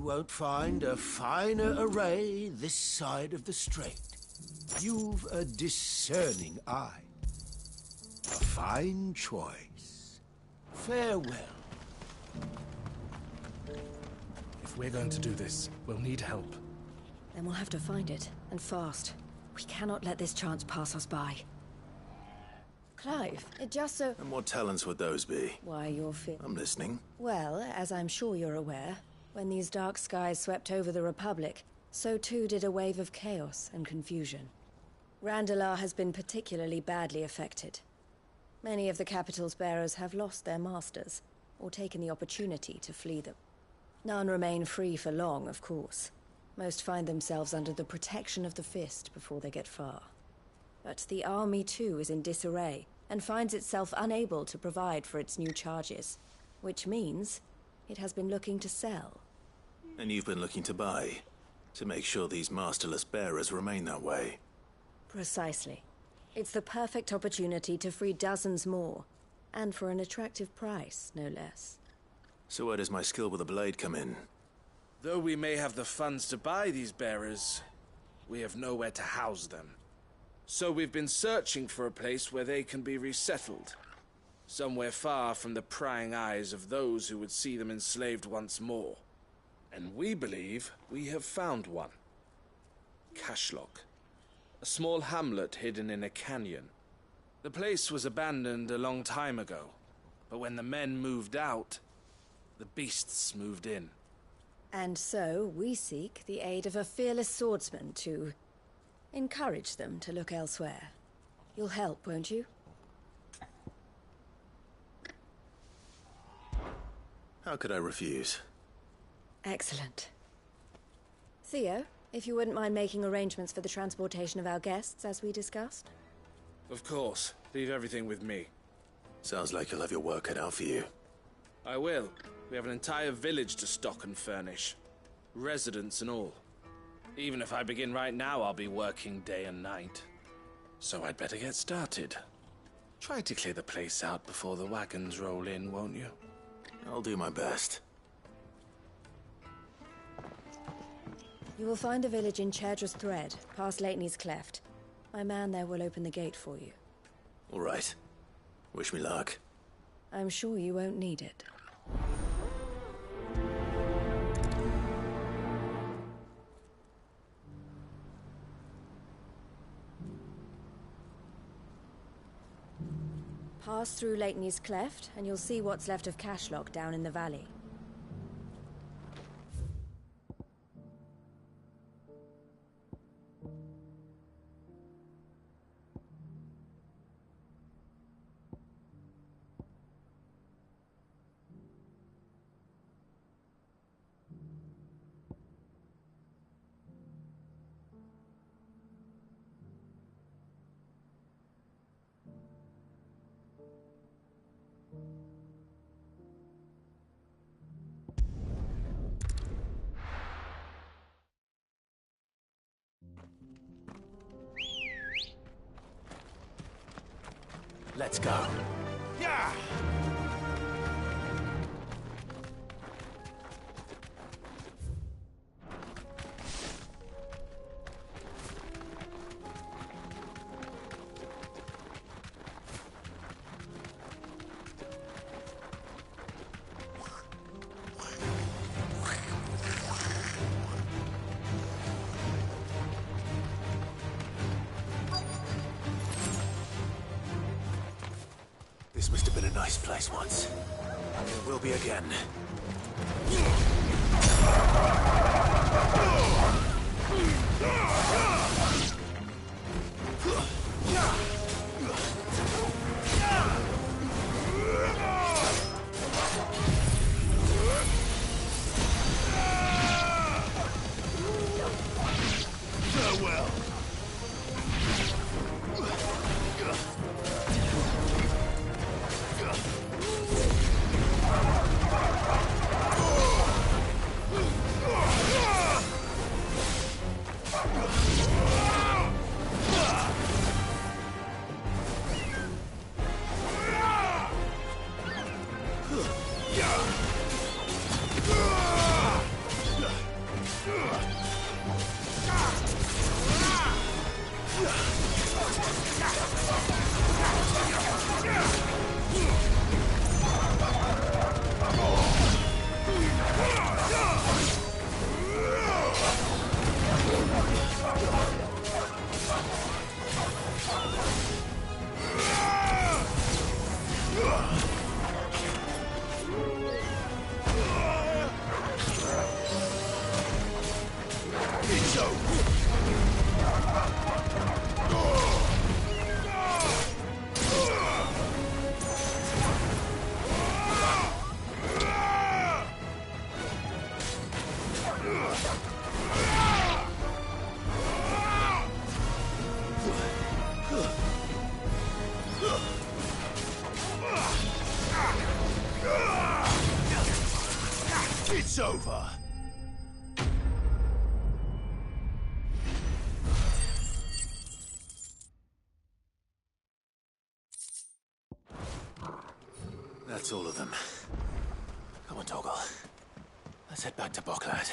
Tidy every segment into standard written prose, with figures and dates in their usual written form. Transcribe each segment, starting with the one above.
won't find a finer array this side of the strait. You've a discerning eye. A fine choice. Farewell. If we're going to do this, we'll need help. Then we'll have to find it, and fast. We cannot let this chance pass us by. Clive, it just so... And what talents would those be? Why, you're fit. I'm listening. Well, as I'm sure you're aware, when these dark skies swept over the Republic, so too did a wave of chaos and confusion. Randalar has been particularly badly affected. Many of the capital's bearers have lost their masters, or taken the opportunity to flee them. None remain free for long, of course. Most find themselves under the protection of the Fist before they get far. But the army too is in disarray, and finds itself unable to provide for its new charges, which means it has been looking to sell. And you've been looking to buy, to make sure these masterless bearers remain that way. Precisely. It's the perfect opportunity to free dozens more, and for an attractive price, no less. So where does my skill with a blade come in? Though we may have the funds to buy these bearers, we have nowhere to house them. So we've been searching for a place where they can be resettled. Somewhere far from the prying eyes of those who would see them enslaved once more. And we believe we have found one. Cashlock. A small hamlet hidden in a canyon. The place was abandoned a long time ago, but when the men moved out, the beasts moved in. And so we seek the aid of a fearless swordsman to encourage them to look elsewhere. You'll help, won't you? How could I refuse? Excellent. Theo, if you wouldn't mind making arrangements for the transportation of our guests, as we discussed. Of course. Leave everything with me. Sounds like you'll have your work cut out for you. I will. We have an entire village to stock and furnish. Residents and all. Even if I begin right now, I'll be working day and night. So I'd better get started. Try to clear the place out before the wagons roll in, won't you? I'll do my best. You will find a village in Chairdress Thread, past Leitney's Cleft. My man there will open the gate for you. All right. Wish me luck. I'm sure you won't need it. Pass through Leitney's Cleft, and you'll see what's left of Cashlock down in the valley. Let's go. Yeah! This must have been a nice place once. It will be again. Farewell. It's over. That's all of them. Come on, Torgal. Let's head back to Boklad.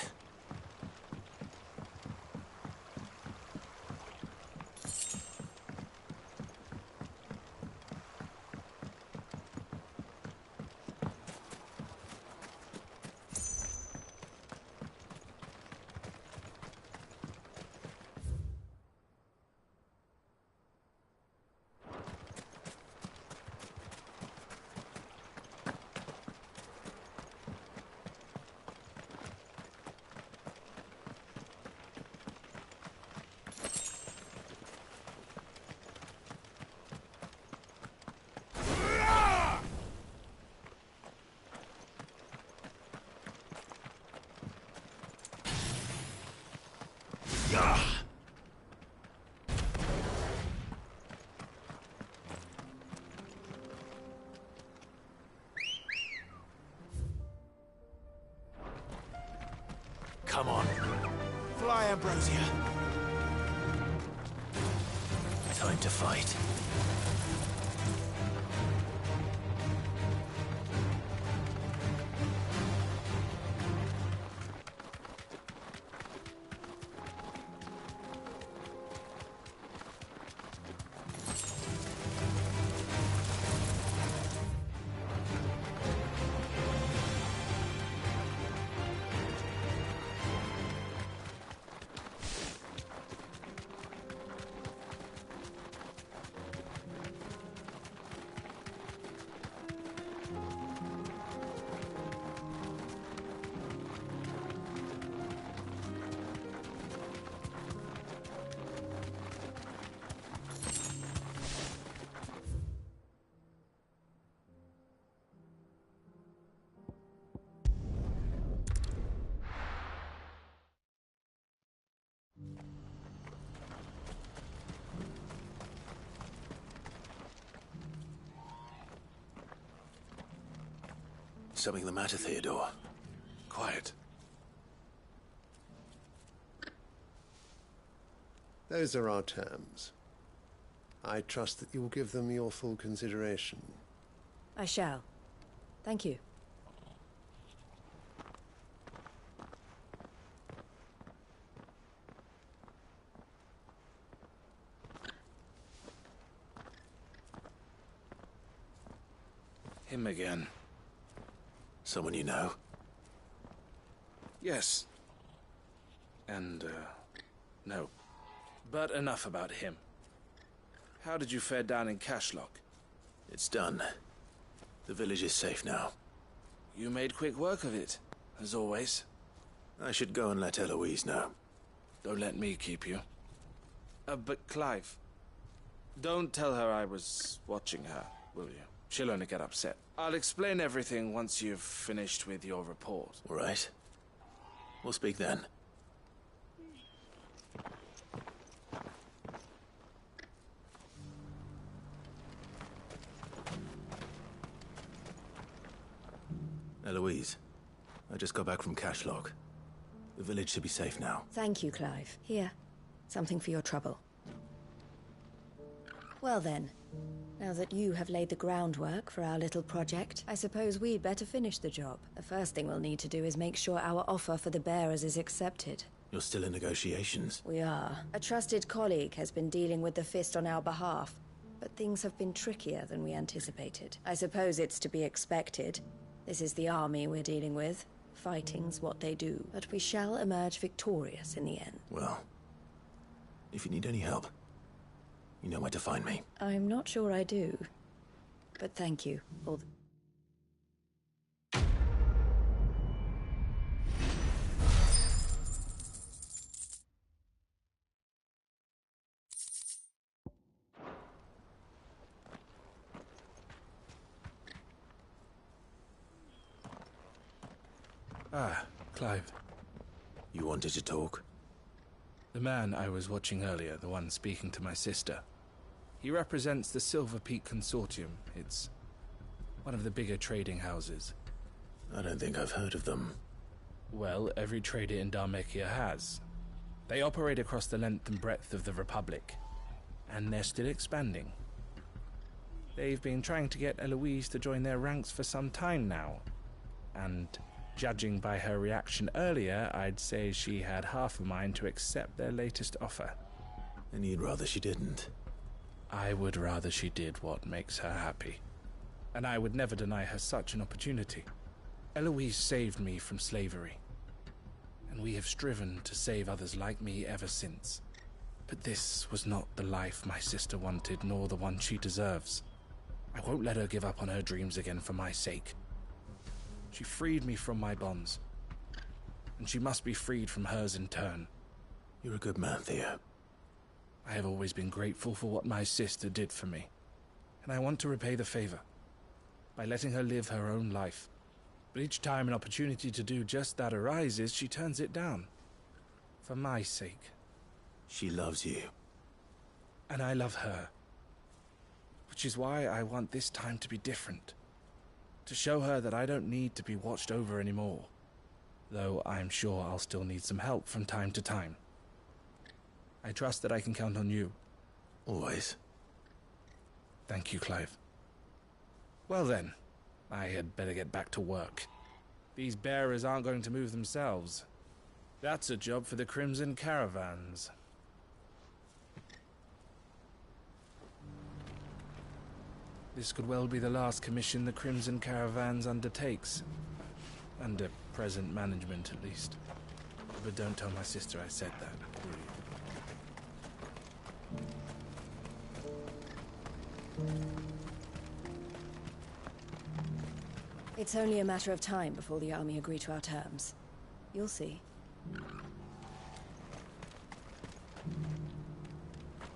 Come on. Fly, Ambrosia. Time to fight. Something the matter, Theodore? Quiet. Those are our terms. I trust that you will give them your full consideration. I shall. Thank you. Him again. Someone you know? Yes. And, no. But enough about him. How did you fare down in Cashlock? It's done. The village is safe now. You made quick work of it, as always. I should go and let Eloise know. Don't let me keep you. But Clive, don't tell her I was watching her, will you? She'll only get upset. I'll explain everything once you've finished with your report. All right. We'll speak then. Eloise, I just got back from Cashlock. The village should be safe now. Thank you, Clive. Here, something for your trouble. Well then, now that you have laid the groundwork for our little project, I suppose we'd better finish the job. The first thing we'll need to do is make sure our offer for the bearers is accepted. You're still in negotiations? We are. A trusted colleague has been dealing with the Fist on our behalf, but things have been trickier than we anticipated. I suppose it's to be expected. This is the army we're dealing with. Fighting's what they do, but we shall emerge victorious in the end. Well, if you need any help, you know where to find me. I'm not sure I do, but thank you. Ah, Clive. You wanted to talk? The man I was watching earlier, the one speaking to my sister, he represents the Silver Peak Consortium. It's one of the bigger trading houses. I don't think I've heard of them. Well, every trader in Dhalmekia has. They operate across the length and breadth of the Republic, and they're still expanding. They've been trying to get Eloise to join their ranks for some time now, and judging by her reaction earlier, I'd say she had half a mind to accept their latest offer. And you'd rather she didn't? I would rather she did what makes her happy, and I would never deny her such an opportunity. Eloise saved me from slavery, and we have striven to save others like me ever since. But this was not the life my sister wanted, nor the one she deserves. I won't let her give up on her dreams again for my sake. She freed me from my bonds, and she must be freed from hers in turn. You're a good man, Theo. I have always been grateful for what my sister did for me, and I want to repay the favor by letting her live her own life. But each time an opportunity to do just that arises, she turns it down. For my sake. She loves you. And I love her. Which is why I want this time to be different. To show her that I don't need to be watched over anymore. Though I'm sure I'll still need some help from time to time. I trust that I can count on you. Always. Thank you, Clive. Well then, I had better get back to work. These bearers aren't going to move themselves. That's a job for the Crimson Caravans. This could well be the last commission the Crimson Caravans undertakes. Under present management, at least. But don't tell my sister I said that, will you? It's only a matter of time before the army agree to our terms. You'll see.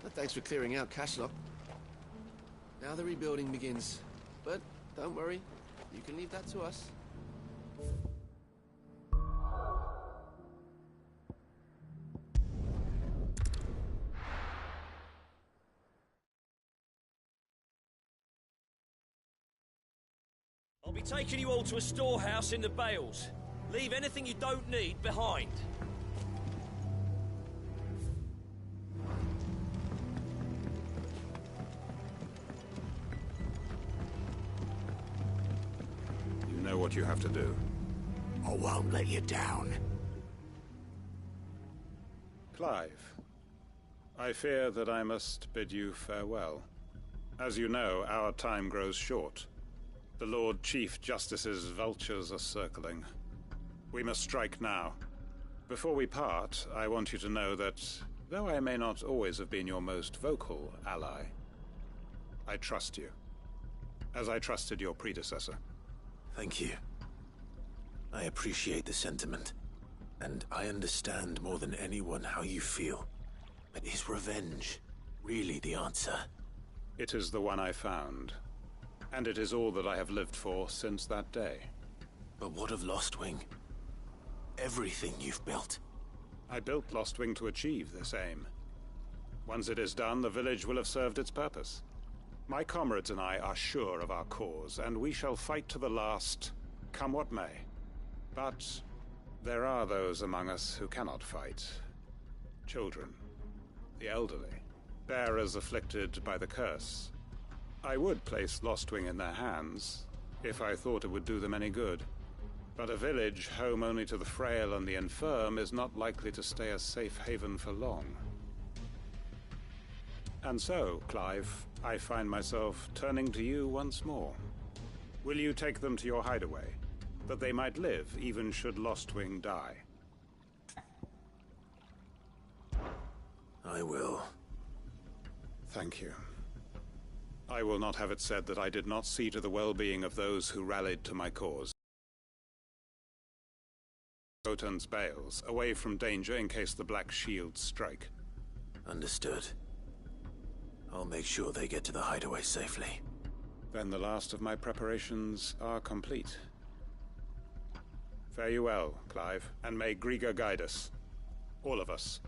Well, thanks for clearing out Cashlock. Now the rebuilding begins. But don't worry, you can leave that to us. I'll be taking you all to a storehouse in the Bales. Leave anything you don't need behind. You know what you have to do. I won't let you down. Clive, I fear that I must bid you farewell. As you know, our time grows short. The Lord Chief Justice's vultures are circling. We must strike now. Before we part, I want you to know that, though I may not always have been your most vocal ally, I trust you, as I trusted your predecessor. Thank you. I appreciate the sentiment, and I understand more than anyone how you feel. But is revenge really the answer? It is the one I found. And it is all that I have lived for since that day. But what of Lostwing? Everything you've built. I built Lostwing to achieve this aim. Once it is done, the village will have served its purpose. My comrades and I are sure of our cause, and we shall fight to the last, come what may. But there are those among us who cannot fight. Children, the elderly, bearers afflicted by the curse. I would place Lostwing in their hands, if I thought it would do them any good. But a village home only to the frail and the infirm is not likely to stay a safe haven for long. And so, Clive, I find myself turning to you once more. Will you take them to your hideaway, that they might live even should Lostwing die? I will. Thank you. I will not have it said that I did not see to the well-being of those who rallied to my cause. Wotan's Bales, away from danger in case the Black Shields strike. Understood. I'll make sure they get to the hideaway safely. Then the last of my preparations are complete. Fare you well, Clive, and may Grieger guide us. All of us.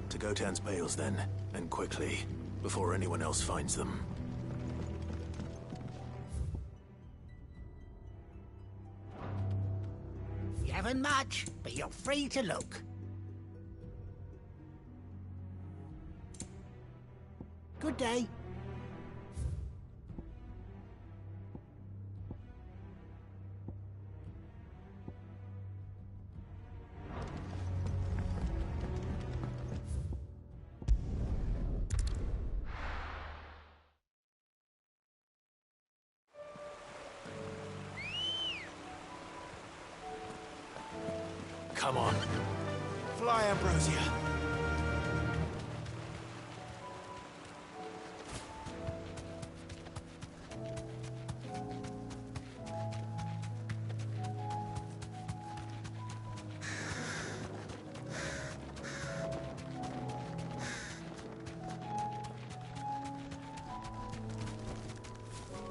To Gotan's bales, then, and quickly, before anyone else finds them. You haven't much, but you're free to look. Good day. Come on. Fly, Ambrosia.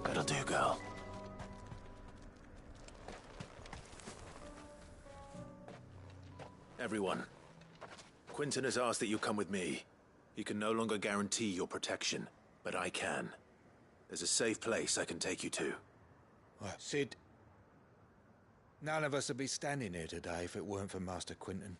That'll do, girl. Everyone, Quinton has asked that you come with me. He can no longer guarantee your protection, but I can. There's a safe place I can take you to. Cid, none of us would be standing here today if it weren't for Master Quinton.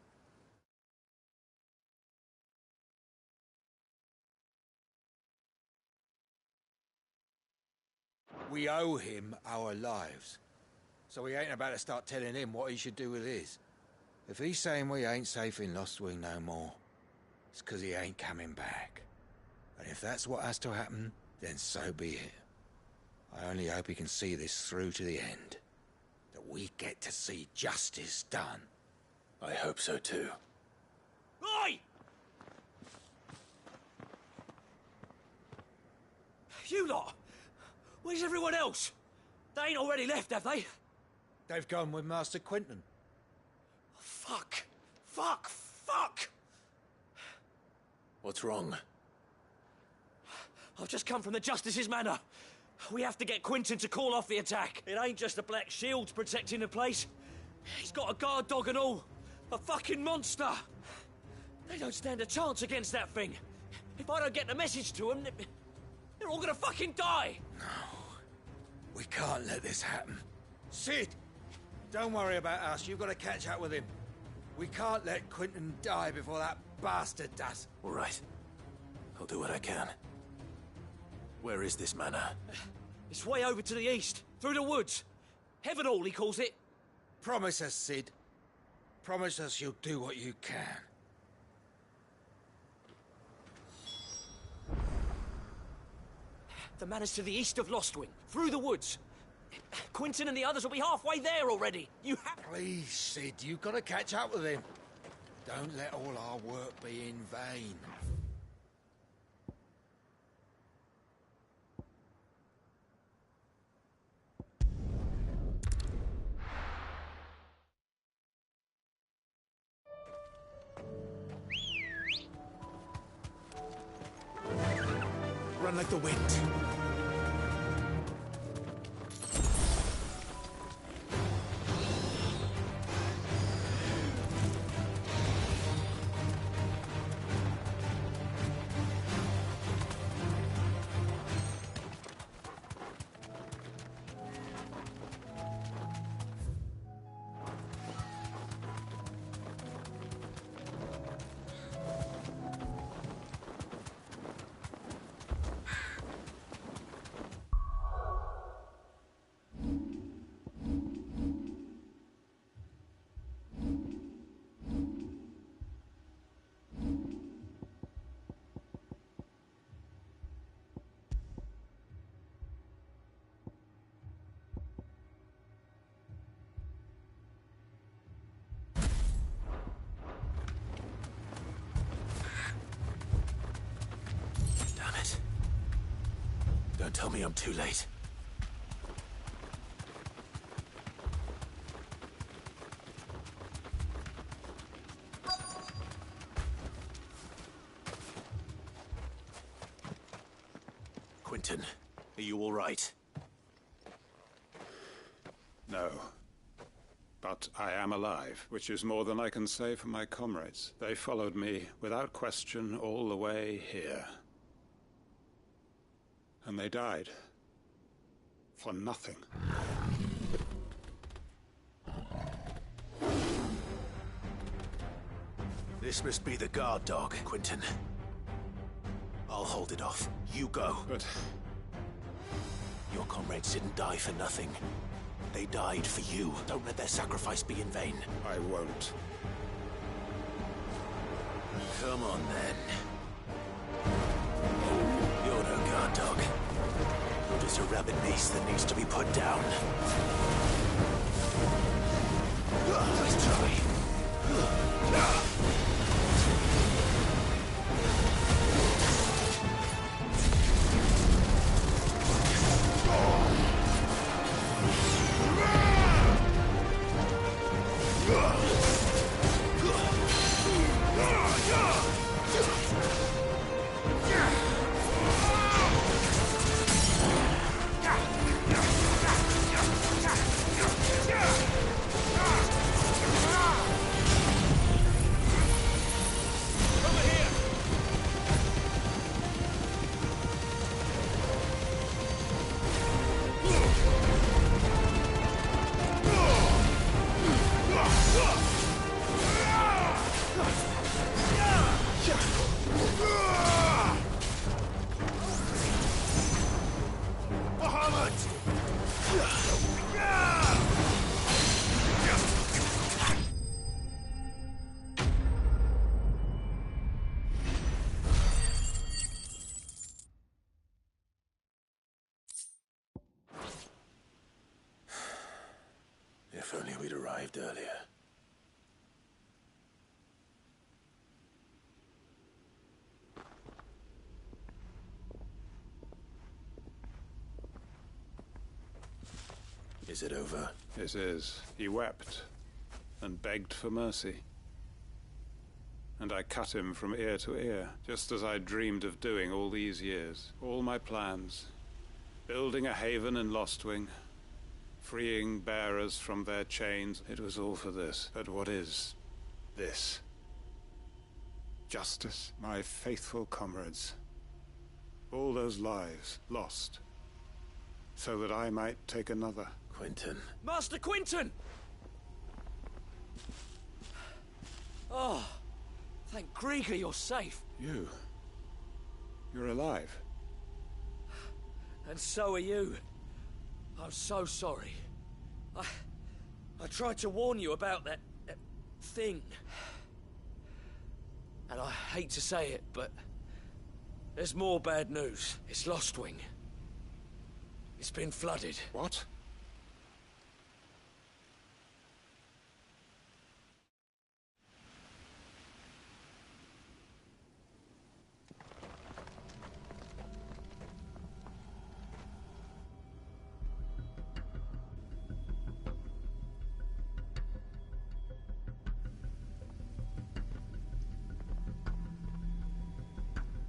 We owe him our lives, so we ain't about to start telling him what he should do with his. If he's saying we ain't safe in Lostwing no more, it's 'cause he ain't coming back. And if that's what has to happen, then so be it. I only hope he can see this through to the end. That we get to see justice done. I hope so too. Oi! You lot! Where's everyone else? They ain't already left, have they? They've gone with Master Quinton. Fuck! Fuck! Fuck! What's wrong? I've just come from the Justice's manor. We have to get Quinton to call off the attack. It ain't just the Black Shields protecting the place. He's got a guard dog and all. A fucking monster! They don't stand a chance against that thing. If I don't get the message to them, they're all gonna fucking die! No. We can't let this happen. Cid! Don't worry about us. You've got to catch up with him. We can't let Quinton die before that bastard does. All right. I'll do what I can. Where is this manor? It's way over to the east, through the woods. Heavenhall, he calls it. Promise us, Cid. Promise us you'll do what you can. The manor's to the east of Lostwing, through the woods. Quinton and the others will be halfway there already. You have... Please, Cid, you've got to catch up with him. Don't let all our work be in vain. Run like the wind. Don't tell me I'm too late. Quentin, are you all right? No. But I am alive, which is more than I can say for my comrades. They followed me, without question, all the way here. And they died. For nothing. This must be the guard dog, Quentin. I'll hold it off. You go. But... your comrades didn't die for nothing. They died for you. Don't let their sacrifice be in vain. I won't. Come on, then. You're no guard dog. You're just a rabid beast that needs to be put down. Let's try. If only we'd arrived earlier. Is it over? It is. He wept and begged for mercy. And I cut him from ear to ear, just as I dreamed of doing all these years. All my plans. Building a haven in Lostwing. Freeing bearers from their chains. It was all for this. But what is this? Justice. My faithful comrades. All those lives lost. So that I might take another. Quentin. Master Quentin! Oh, thank Grieger you're safe. You're alive. And so are you. I'm so sorry. I tried to warn you about that thing. And I hate to say it, but there's more bad news. It's Lostwing. It's been flooded. What?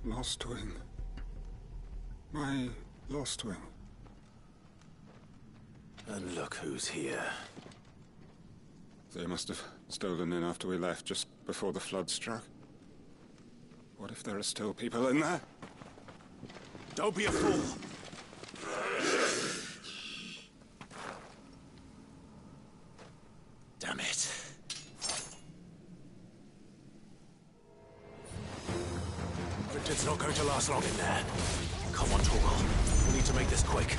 Lostwing. My Lostwing. And look who's here. They must have stolen in after we left, just before the flood struck. What if there are still people in there? Don't be a fool! Damn it. Quentin's not going to last long in there. Come on, Torgal. We need to make this quick.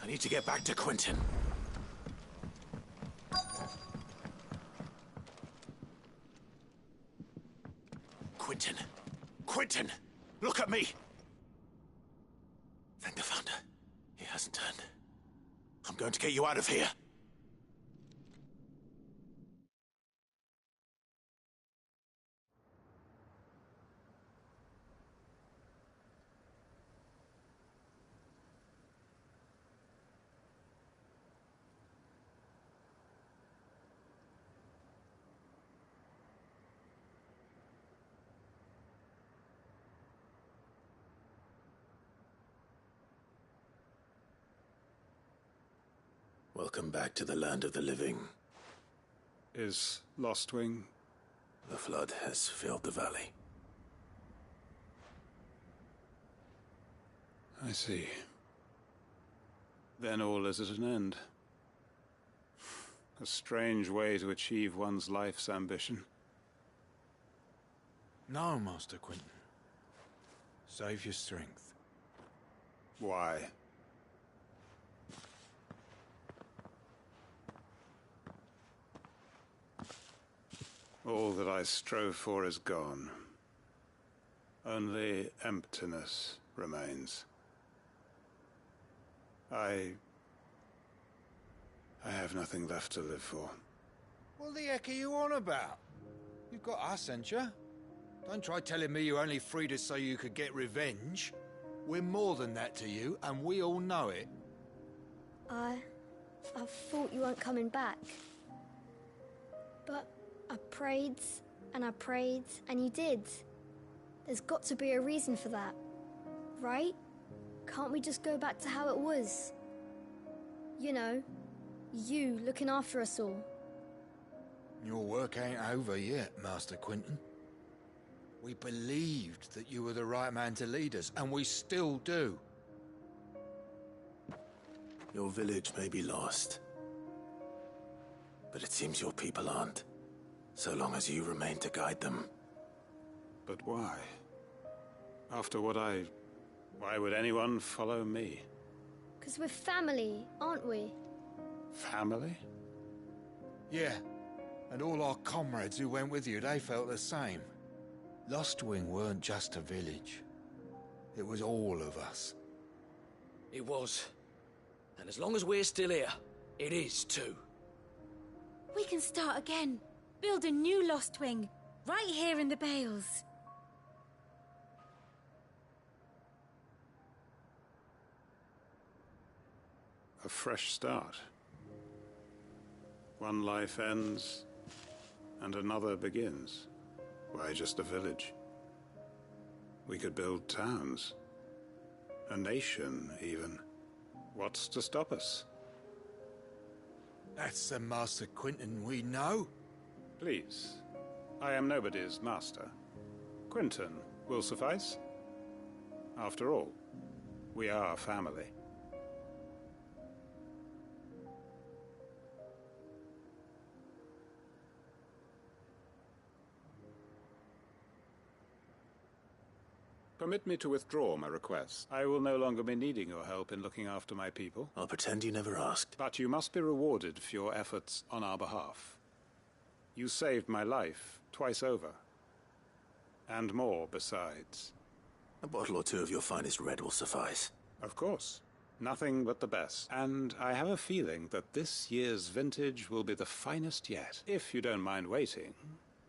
I need to get back to Quentin. Quentin! Quentin! Look at me! Thank the Founder. He hasn't turned. I'm going to get you out of here. Welcome back to the land of the living. Is Lostwing? The flood has filled the valley. I see. Then all is at an end. A strange way to achieve one's life's ambition. No, Master Quentin. Save your strength. Why? All that I strove for is gone. Only emptiness remains. I have nothing left to live for. What the heck are you on about? You've got us, ain't you? Don't try telling me you only freed us so you could get revenge. We're more than that to you, and we all know it. I thought you weren't coming back. But I prayed, and you did. There's got to be a reason for that, right? Can't we just go back to how it was? You know, you looking after us all. Your work ain't over yet, Master Quentin. We believed that you were the right man to lead us, and we still do. Your village may be lost, but it seems your people aren't. So long as you remain to guide them. But why? After what why would anyone follow me? 'Cause we're family, aren't we? Family? Yeah, and all our comrades who went with you, they felt the same. Lostwing weren't just a village. It was all of us. It was. And as long as we're still here, it is too. We can start again. Build a new Lostwing, right here in the Bales. A fresh start. One life ends, and another begins. Why just a village? We could build towns. A nation, even. What's to stop us? That's the Master Quentin we know. Please. I am nobody's master. Quentin will suffice. After all, we are family. Permit me to withdraw my request. I will no longer be needing your help in looking after my people. I'll pretend you never asked. But you must be rewarded for your efforts on our behalf. You saved my life twice over. And more besides. A bottle or two of your finest red will suffice. Of course. Nothing but the best. And I have a feeling that this year's vintage will be the finest yet. If you don't mind waiting,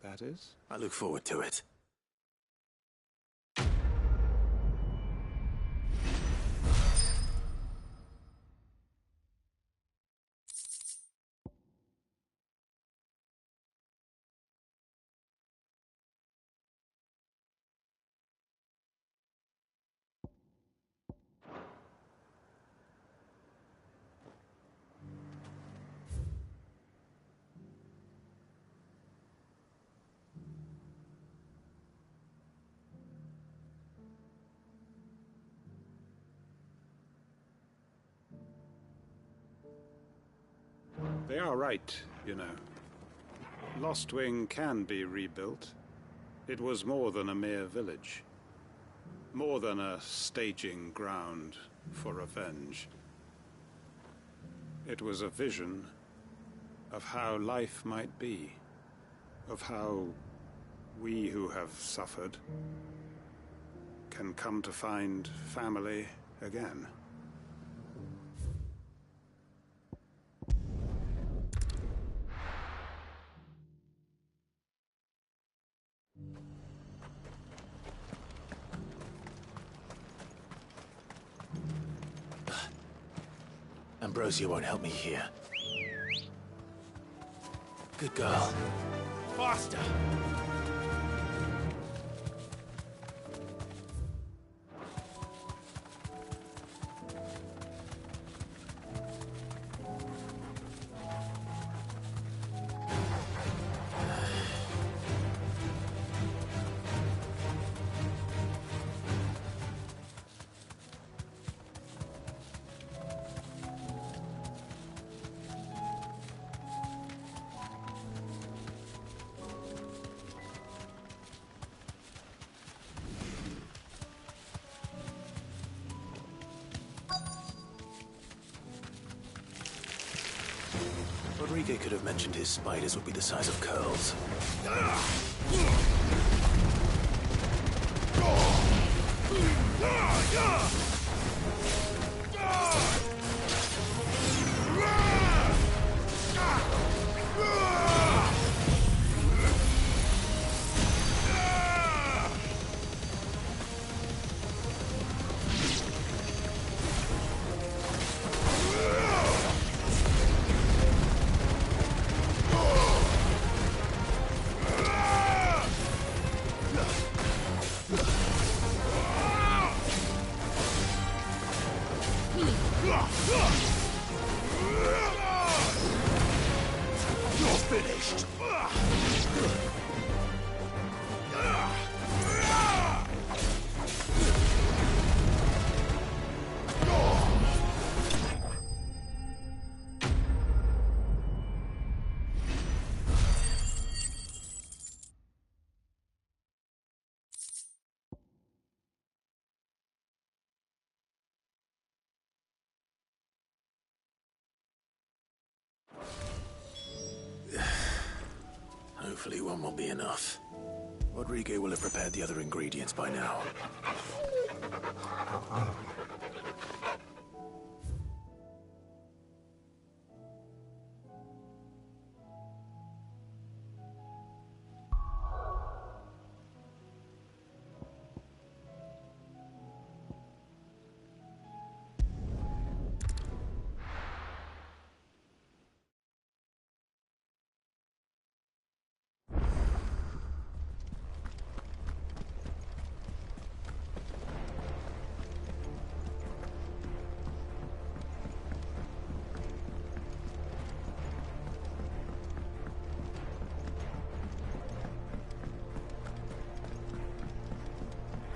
that is. I look forward to it. They are right, you know. Lostwing can be rebuilt. It was more than a mere village. More than a staging ground for revenge. It was a vision of how life might be, of how we who have suffered can come to find family again. Ambrosia won't help me here. Good girl. Faster! Rodrigo could have mentioned his spiders would be the size of curls. Hopefully one will be enough. Rodrigo will have prepared the other ingredients by now.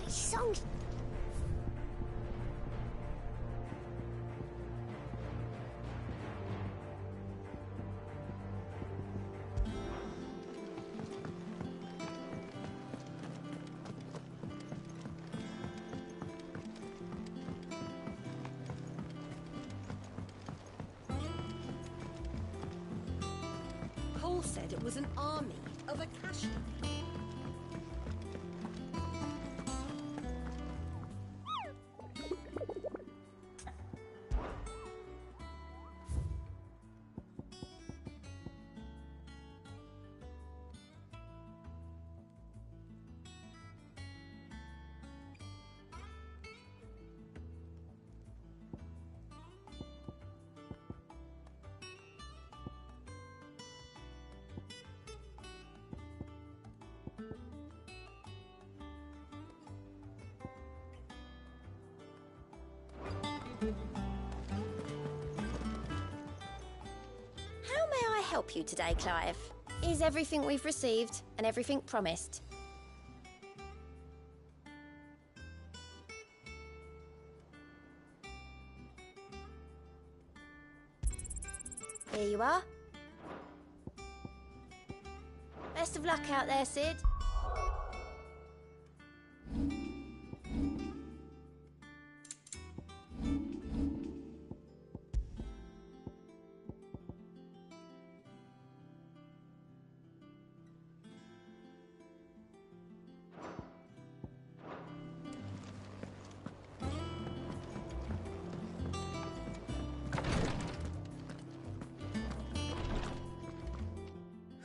Songs. Cole said it was an army of Akashi. How may I help you today, Clive? Is everything we've received and everything promised? Here you are. Best of luck out there, Sid.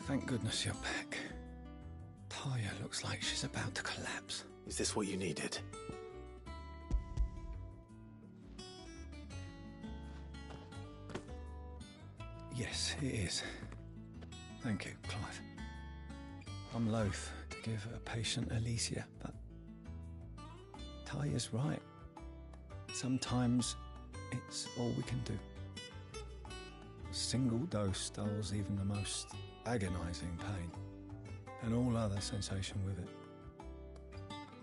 Thank goodness you're back. Talia looks like she's about to collapse. Is this what you needed? Yes, it is. Thank you, Clive. I'm loath to give a patient Alicia, but Talia's right. Sometimes it's all we can do. A single dose dulls even the most agonizing pain, and all other sensation with it.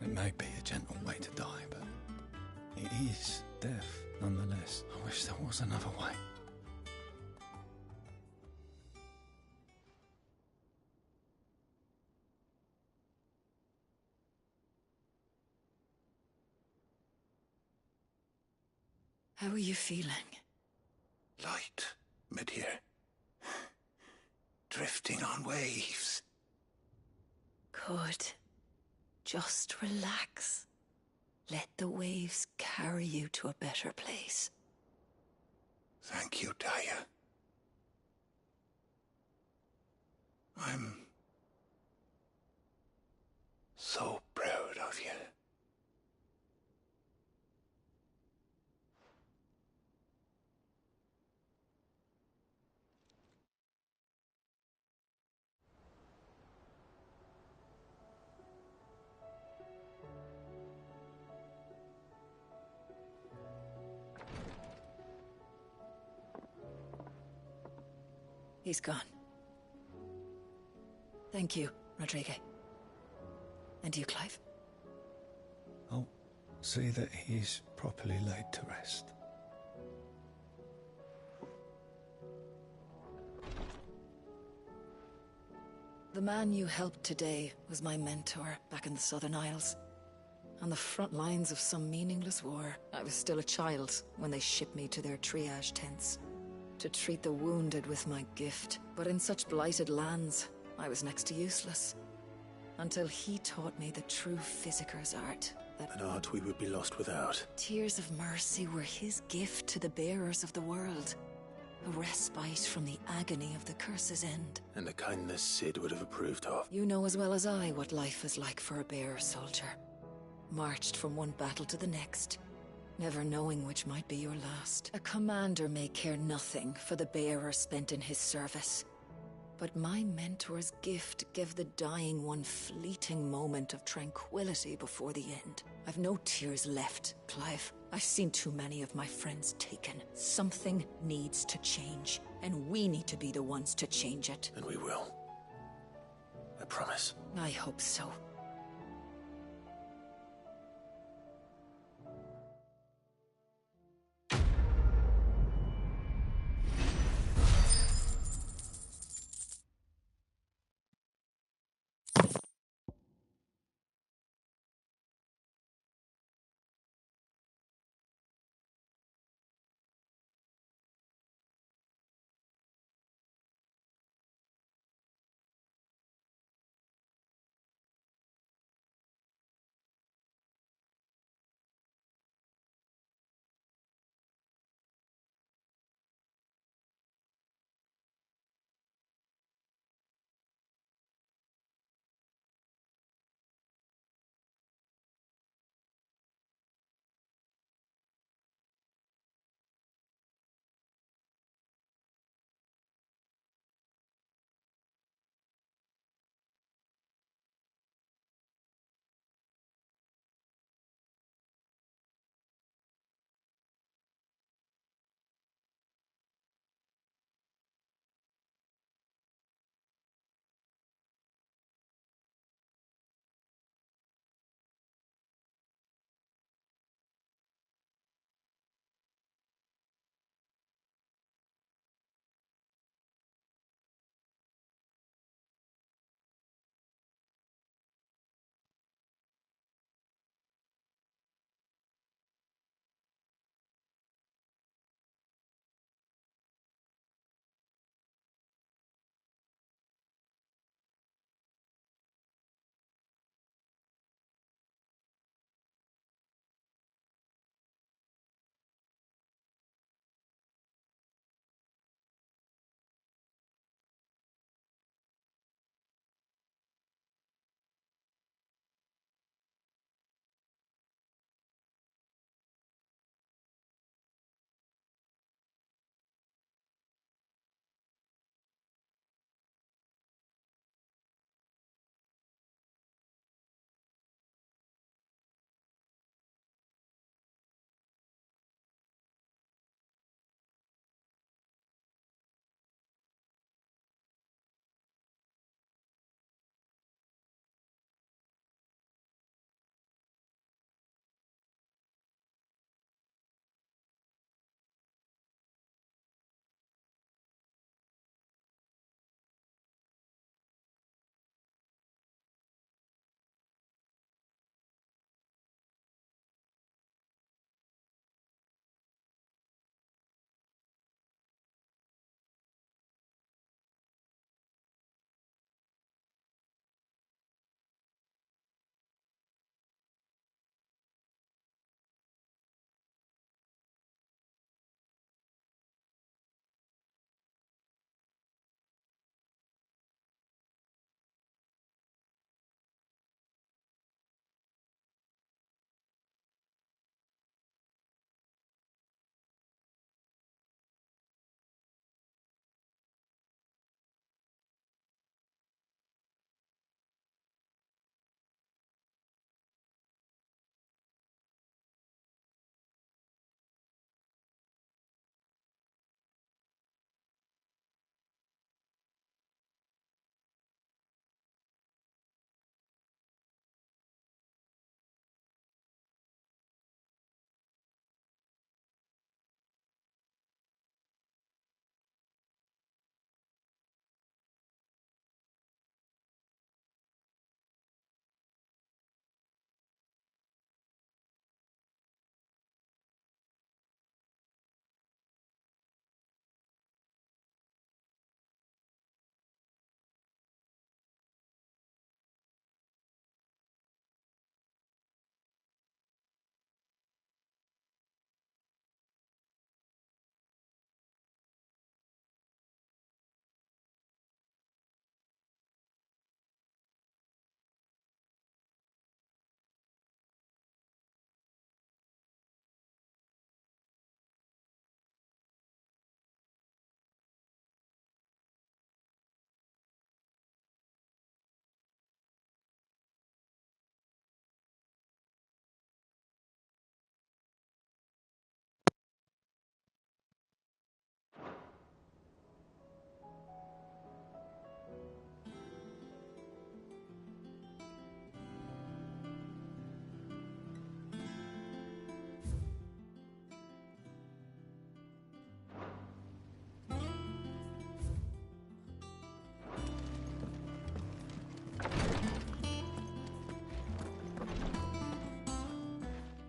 It may be a gentle way to die, but it is death nonetheless. I wish there was another way. How are you feeling? Light, mid-here. Drifting on waves. Good. Just relax. Let the waves carry you to a better place. Thank you, Talia. I'm so proud of you. He's gone. Thank you, Rodrigue. And you, Clive? I'll see that he's properly laid to rest. The man you helped today was my mentor back in the Southern Isles. On the front lines of some meaningless war. I was still a child when they shipped me to their triage tents to treat the wounded with my gift. But in such blighted lands, I was next to useless. Until he taught me the true Physicker's art. An art we would be lost without. Tears of mercy were his gift to the bearers of the world. A respite from the agony of the curse's end. And a kindness Sid would have approved of. You know as well as I what life is like for a bearer soldier. Marched from one battle to the next, never knowing which might be your last. A commander may care nothing for the bearer spent in his service. But my mentor's gift gave the dying one fleeting moment of tranquility before the end. I've no tears left, Clive. I've seen too many of my friends taken. Something needs to change, and we need to be the ones to change it. And we will. I promise. I hope so.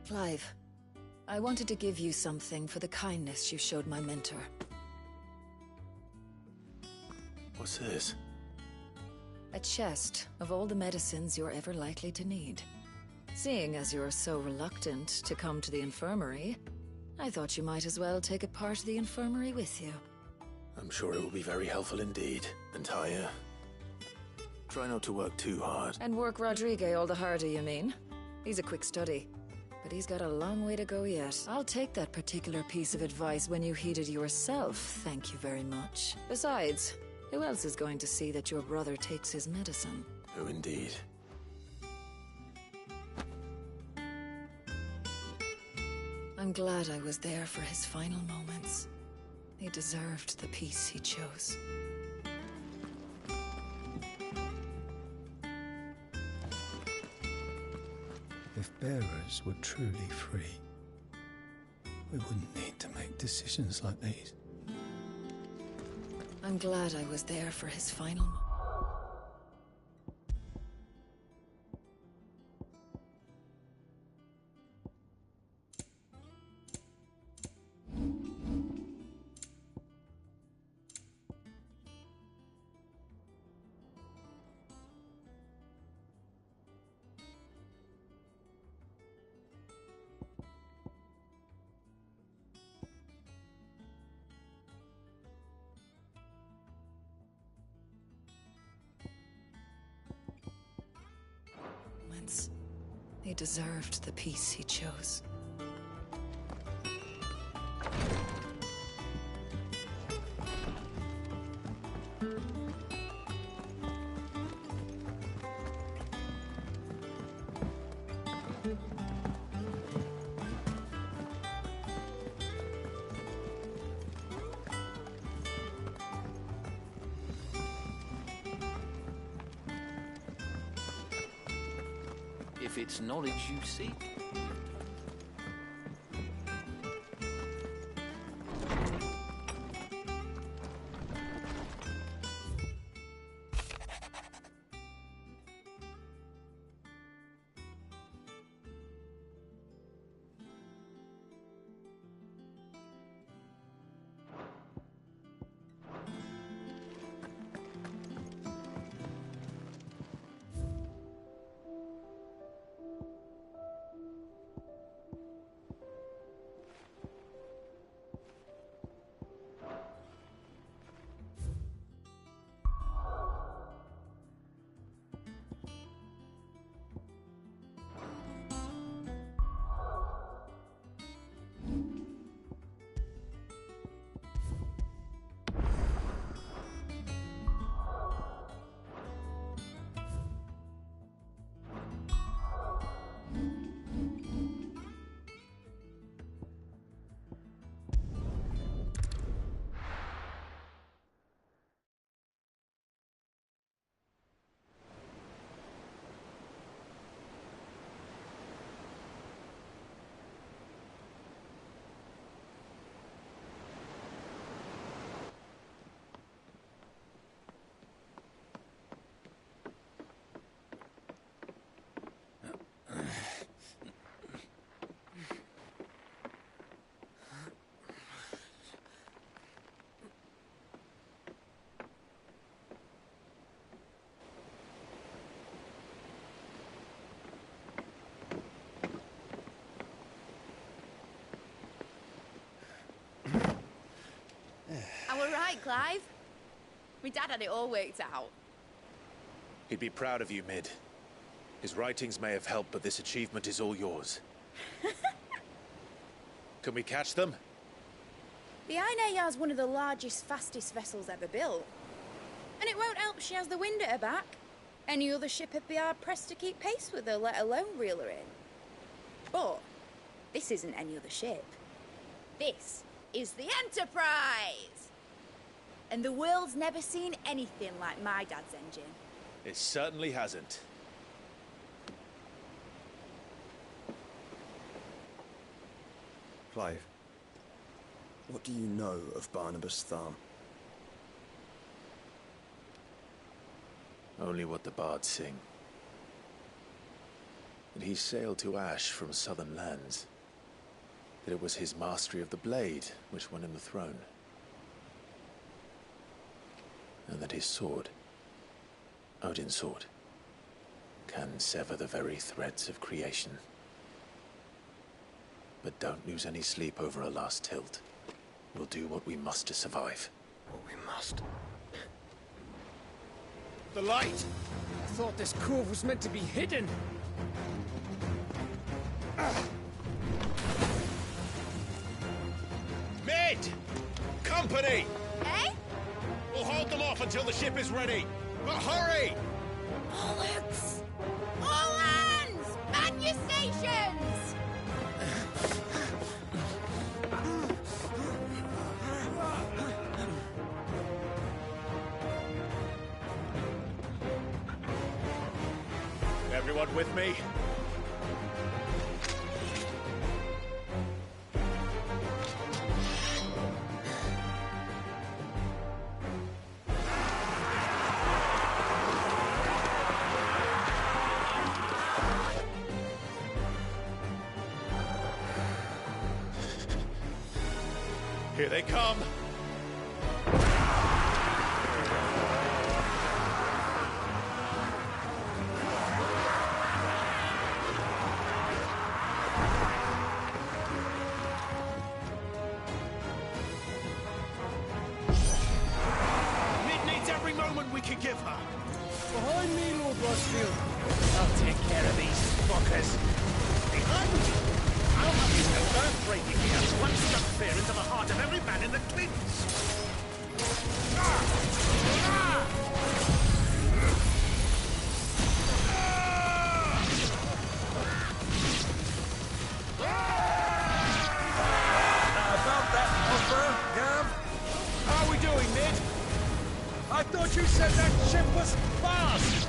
Clive, I wanted to give you something for the kindness you showed my mentor. What's this? A chest of all the medicines you're ever likely to need. Seeing as you're so reluctant to come to the infirmary, I thought you might as well take a part of the infirmary with you. I'm sure it will be very helpful indeed. And I, try not to work too hard. And work Rodrigue all the harder, you mean? He's a quick study, but he's got a long way to go yet. I'll take that particular piece of advice when you heed it yourself, thank you very much. Besides, who else is going to see that your brother takes his medicine? Who indeed? I'm glad I was there for his final moments. He deserved the peace he chose. If bearers were truly free, we wouldn't need to make decisions like these. I'm glad I was there for his final moments. He deserved the peace he chose. If it's knowledge you seek. I were right, Clive. My dad had it all worked out. He'd be proud of you, Mid. His writings may have helped, but this achievement is all yours. Can we catch them? The Aina is one of the largest, fastest vessels ever built. And it won't help she has the wind at her back. Any other ship would be hard-pressed to keep pace with her, let alone reel her in. But this isn't any other ship. This is the Enterprise! And the world's never seen anything like my dad's engine. It certainly hasn't. Clive, what do you know of Barnabas Tharm? Only what the bards sing. that he sailed to Ash from southern lands. That it was his mastery of the blade which won him the throne. And that his sword, Odin's sword, can sever the very threads of creation. But don't lose any sleep over a last tilt. We'll do what we must to survive. What we must. The light! I thought this cove was meant to be hidden. Mid! Company! Eh? We'll hold them off until the ship is ready. But hurry! Bullets! All hands! Man your stations! Everyone with me? Here they come! Mid needs every moment we can give her. Behind me, Lord Rosfield. I'll take care of these fuckers. Behind you! How much is no earth-breaking here? One stuck fear into the heart of every man in the Clint's. About that offer, Gav? How are we doing, Mid? I thought you said that ship was fast!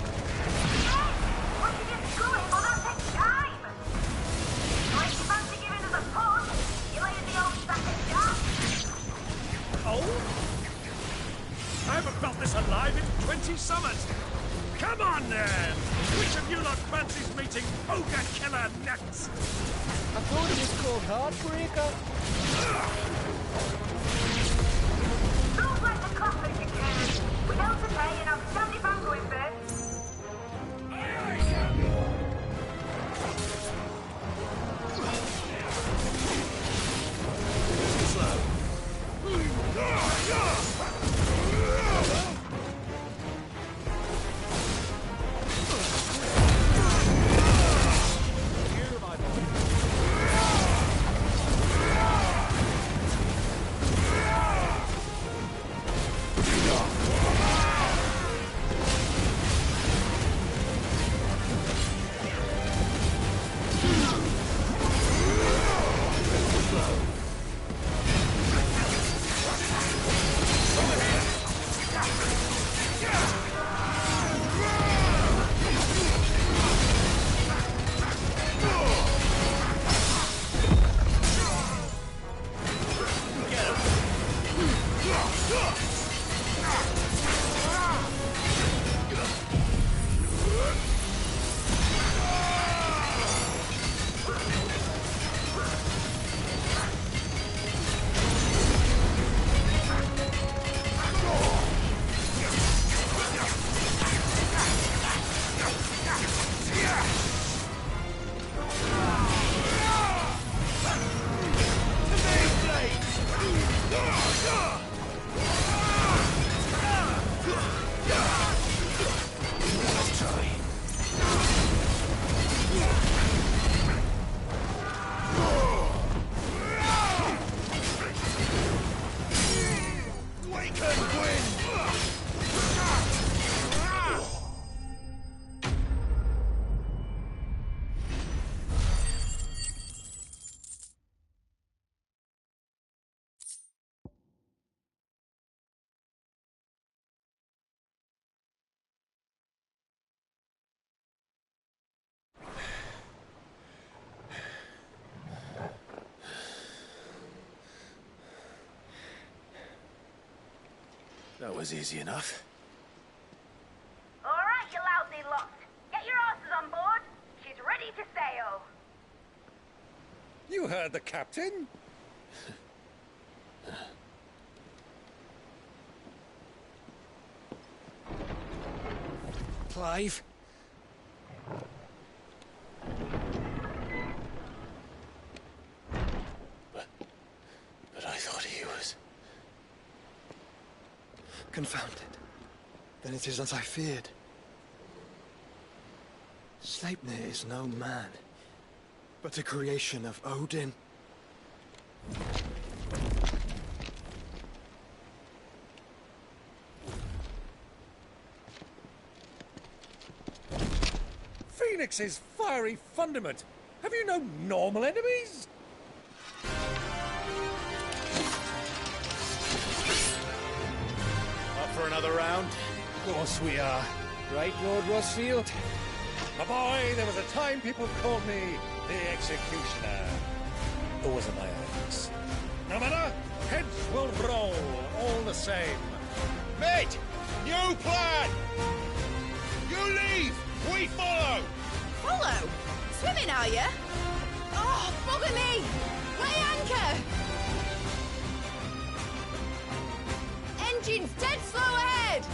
What you get going? Well, that takes time. So if you fancy giving us a push, you lay in the old sack of jam. Oh? I haven't felt this alive in 20 summers. Come on, then! Which of you lot fancies meeting Ogre Killer next? I thought it was called Heartbreaker. Don't let the coffin you can. Without a pay and outstanding banquet bits. That was easy enough. All right, you lousy lot. Get your asses on board. She's ready to sail. the captain? Clive? But I thought he was... Confounded. Then it is as I feared. Sleipnir is no man, but a creation of Odin. Phoenix's fiery fundament. Have you no normal enemies? Up for another round? Of course we are. Right, Lord Rosfield? My boy, there was a time people called me the Executioner. Those are my eggs. No matter, heads will roll all the same. Mate! New plan! You leave! We follow! Follow? Swimming, are you? Oh, bugger me! Weigh anchor! Engine's dead slow ahead!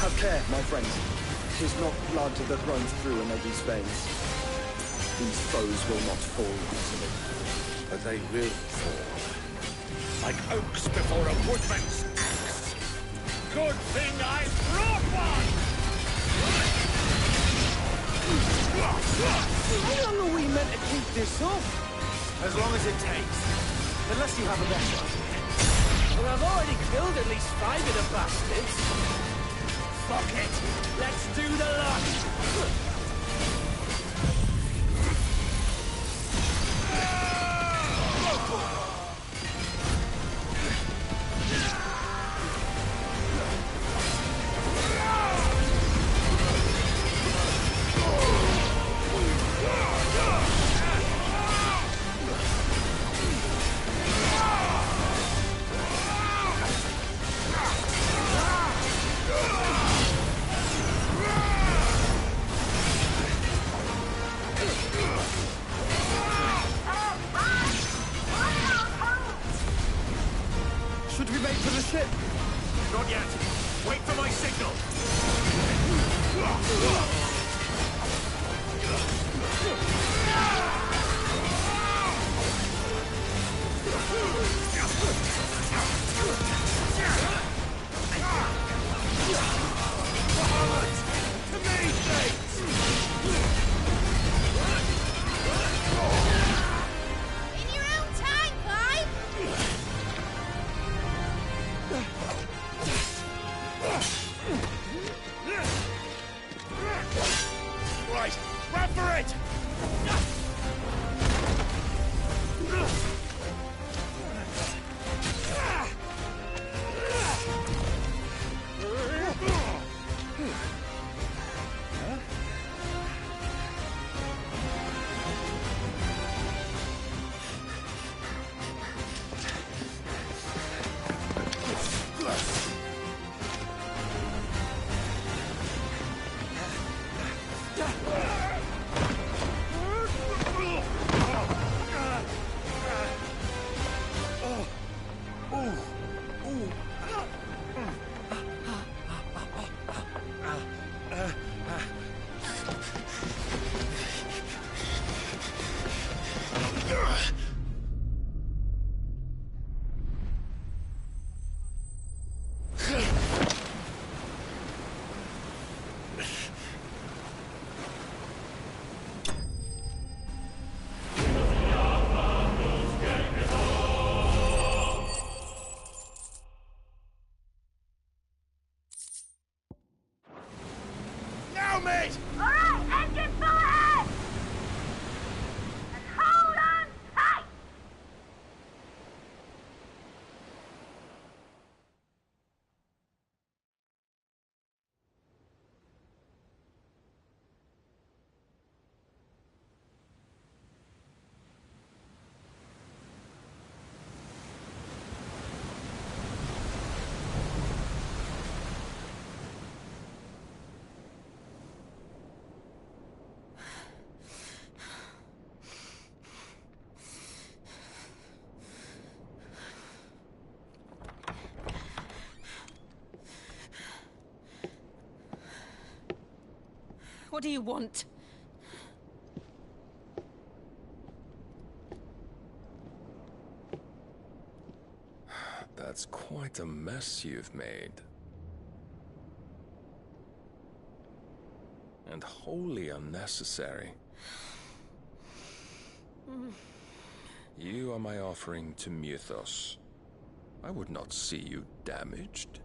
Have care, my friends. 'Tis not blood that runs through Anegi's veins. These foes will not fall easily. But they will fall. Like oaks before a woodman's axe. Good thing I brought one! How long are we meant to keep this up? As long as it takes. Unless you have a better idea. Well, I've already killed at least 5 of the bastards. Fuck it! Let's do the lot! Should we make for the ship? Not yet. Wait for my signal. To me, James! In your own time, Clive! What do you want? That's quite a mess you've made. And wholly unnecessary. You are my offering to Mythos. I would not see you damaged.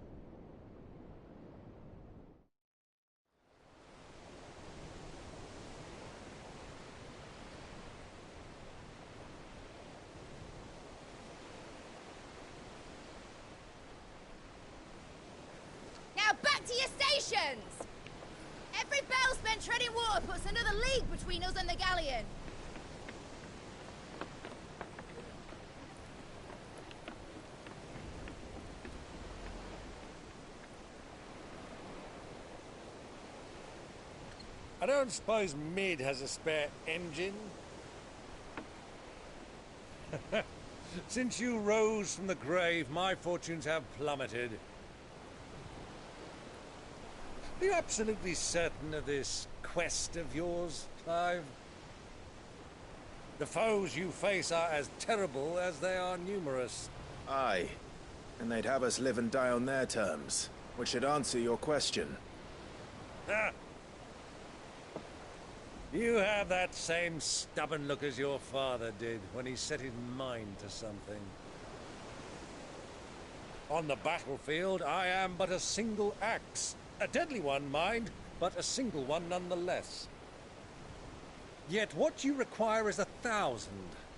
Now back to your stations! Every bell spent treading water puts another league between us and the galleon. I don't suppose Mid has a spare engine? Since you rose from the grave, my fortunes have plummeted. Are you absolutely certain of this quest of yours, Clive? The foes you face are as terrible as they are numerous. Aye. And they'd have us live and die on their terms, which should answer your question. Ah. You have that same stubborn look as your father did when he set his mind to something. On the battlefield, I am but a single axe. A deadly one, mind, but a single one nonetheless. Yet what you require is 1,000,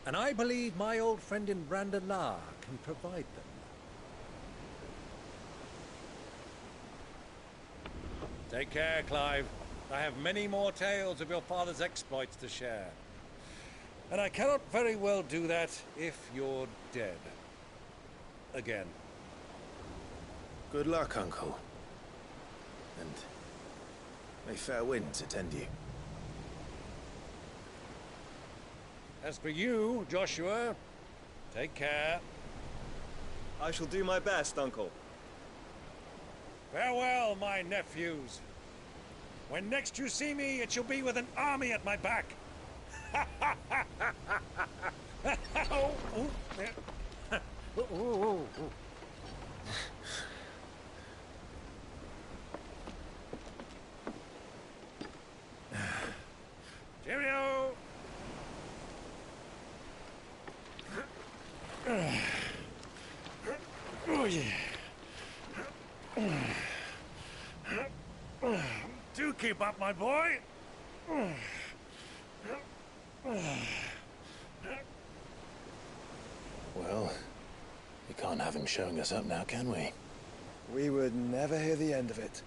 and I believe my old friend in Randalar can provide them. Take care, Clive. I have many more tales of your father's exploits to share. And I cannot very well do that if you're dead. Again. Good luck, Uncle. And may fair winds attend you. As for you, Joshua, take care. I shall do my best, Uncle. Farewell, my nephews. When next you see me, it shall be with an army at my back. Oh, oh, Cheerio! Oh, yeah. Do keep up, my boy. Well, we can't have him showing us up now, can we? We would never hear the end of it.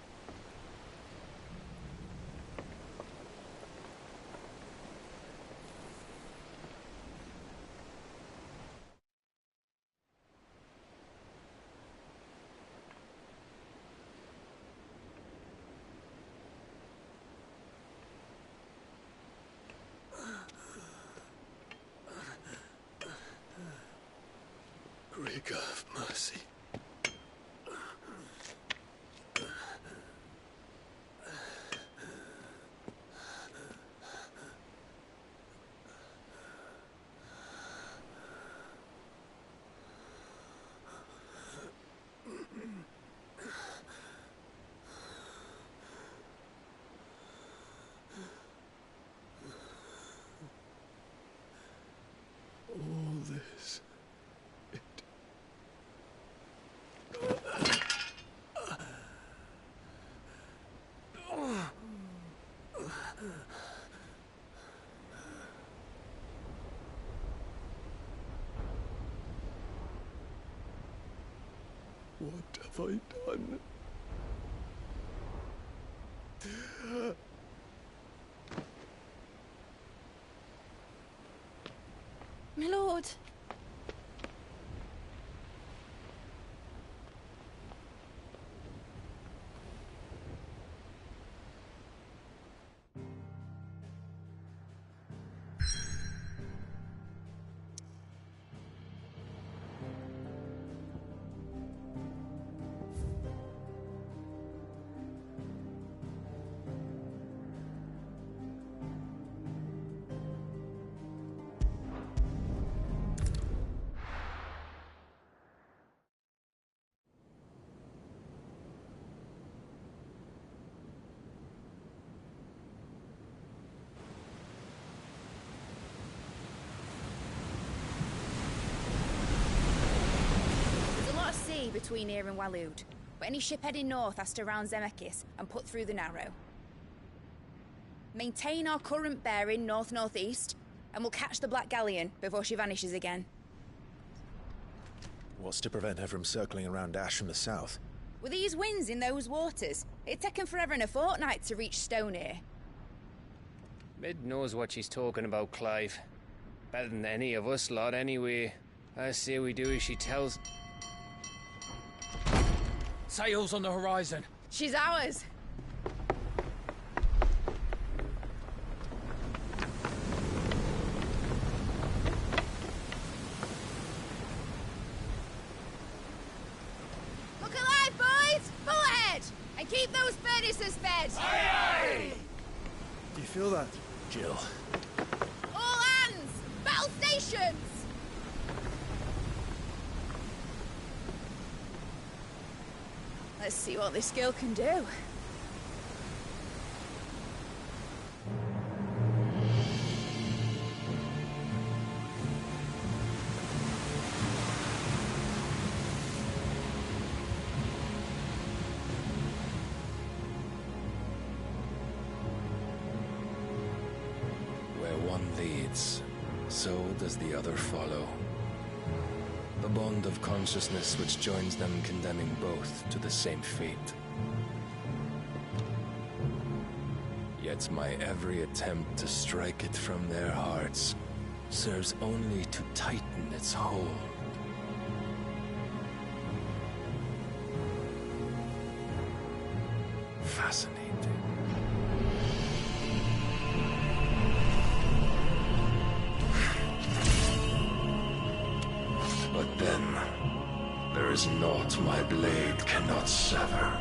Greek of mercy. All this. What have I done? My lord. between here and Waloed, but any ship heading north has to round Zemeckis and put through the Narrow. Maintain our current bearing north-northeast, and we'll catch the Black Galleon before she vanishes again. What's to prevent her from circling around Ash from the south? With these winds in those waters, it'd take 'em forever and a fortnight to reach Stonehere. Mid knows what she's talking about, Clive. Better than any of us lot, anyway. I say we do as she tells. Sails on the horizon. She's ours. Look alive, boys! Full ahead! And keep those furnaces fed! Aye, aye! Do you feel that? Jill. All hands! Battle stations! Let's see what this girl can do. Where one leads, so does the other follow. The bond of consciousness which joins them condemning both to the same fate. Yet my every attempt to strike it from their hearts serves only to tighten its hold. Fascinating. But then, there is naught my blade cannot sever.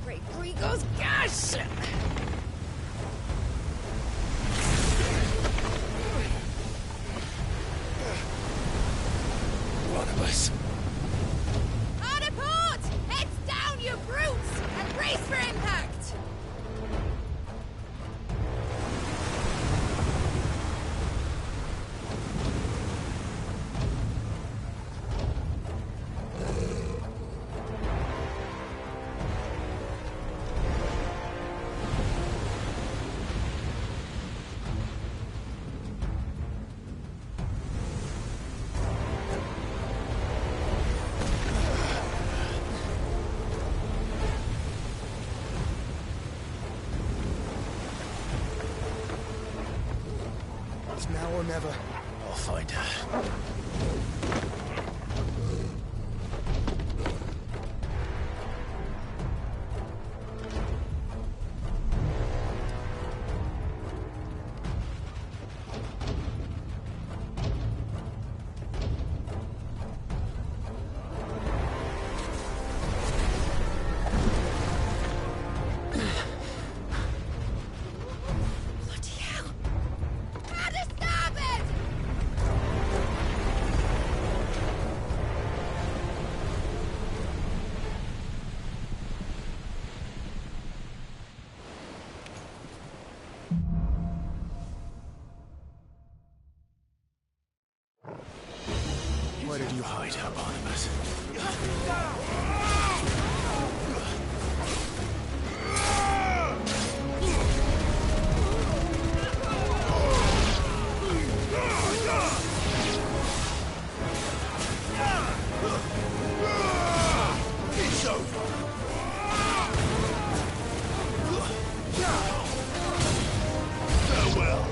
Great Gregor's gosh! One of us. Hard a port! Heads down, you brutes! And brace for impact! It's now or never. I'll find her. Bloody hell! Hard a starboard! Where did you hide her, Barnabas? It's over. Farewell.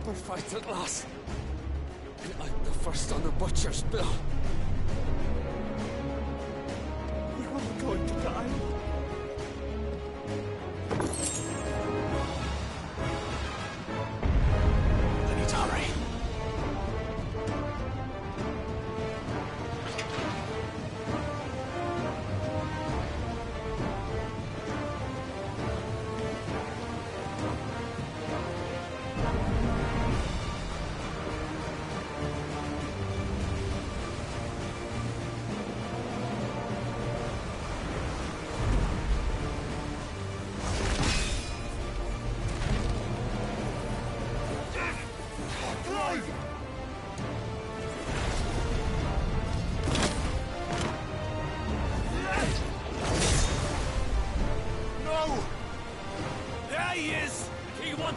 proper fight at last. And I'm the first on the butcher's bill. We were going to die. I need to hurry.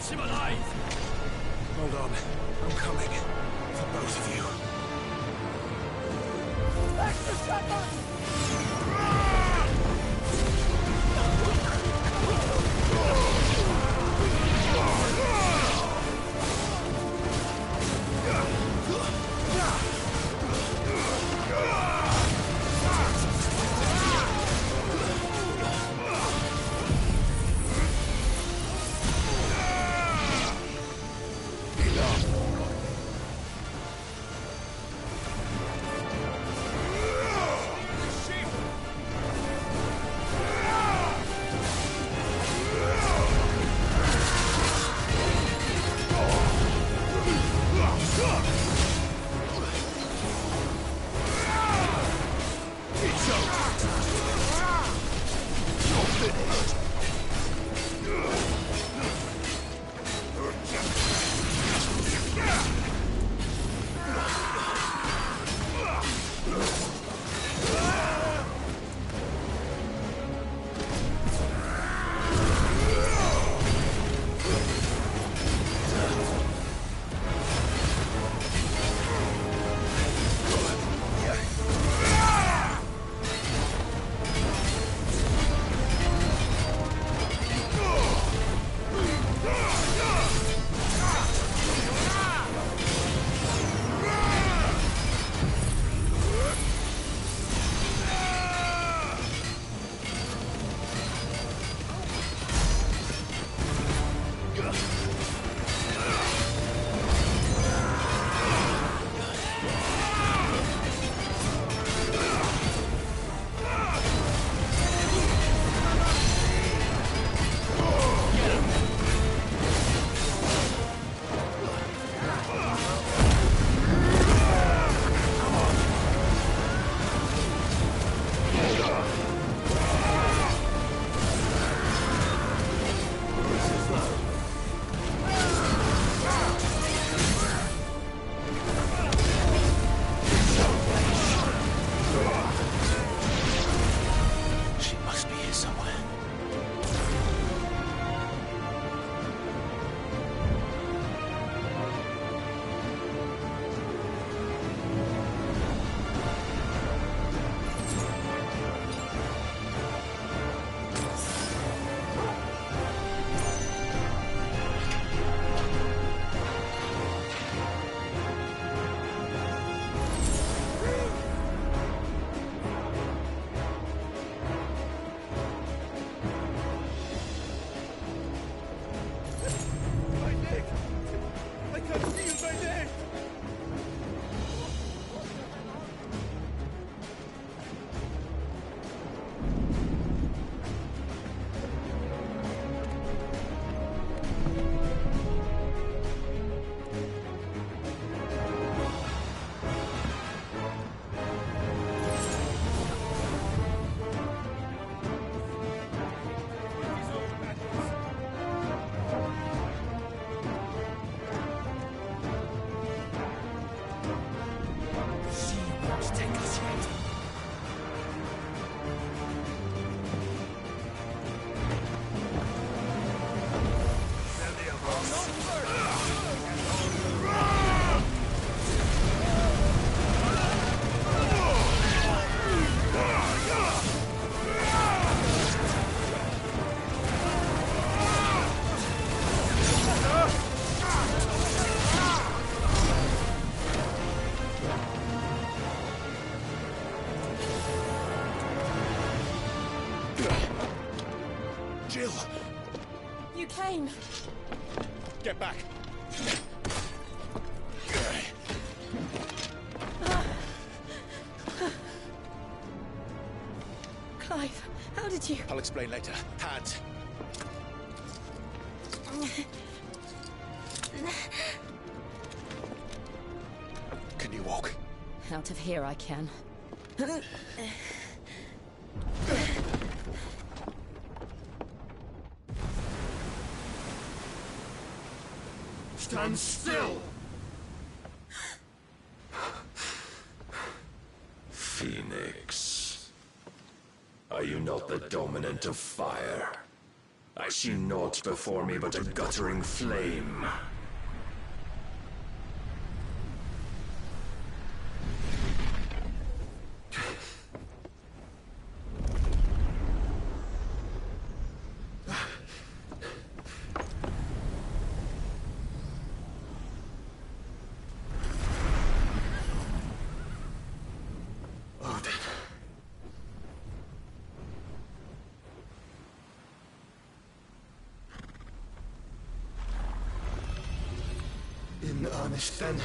Him alive! Hold on. I'm coming. For both of you. Extra shotgun! Get back! Clive, how did you... I'll explain later. Hands! Can you walk? Out of here I can. Stand still! Phoenix. Are you not the dominant of fire? I see naught before me but a guttering flame. In earnest, then.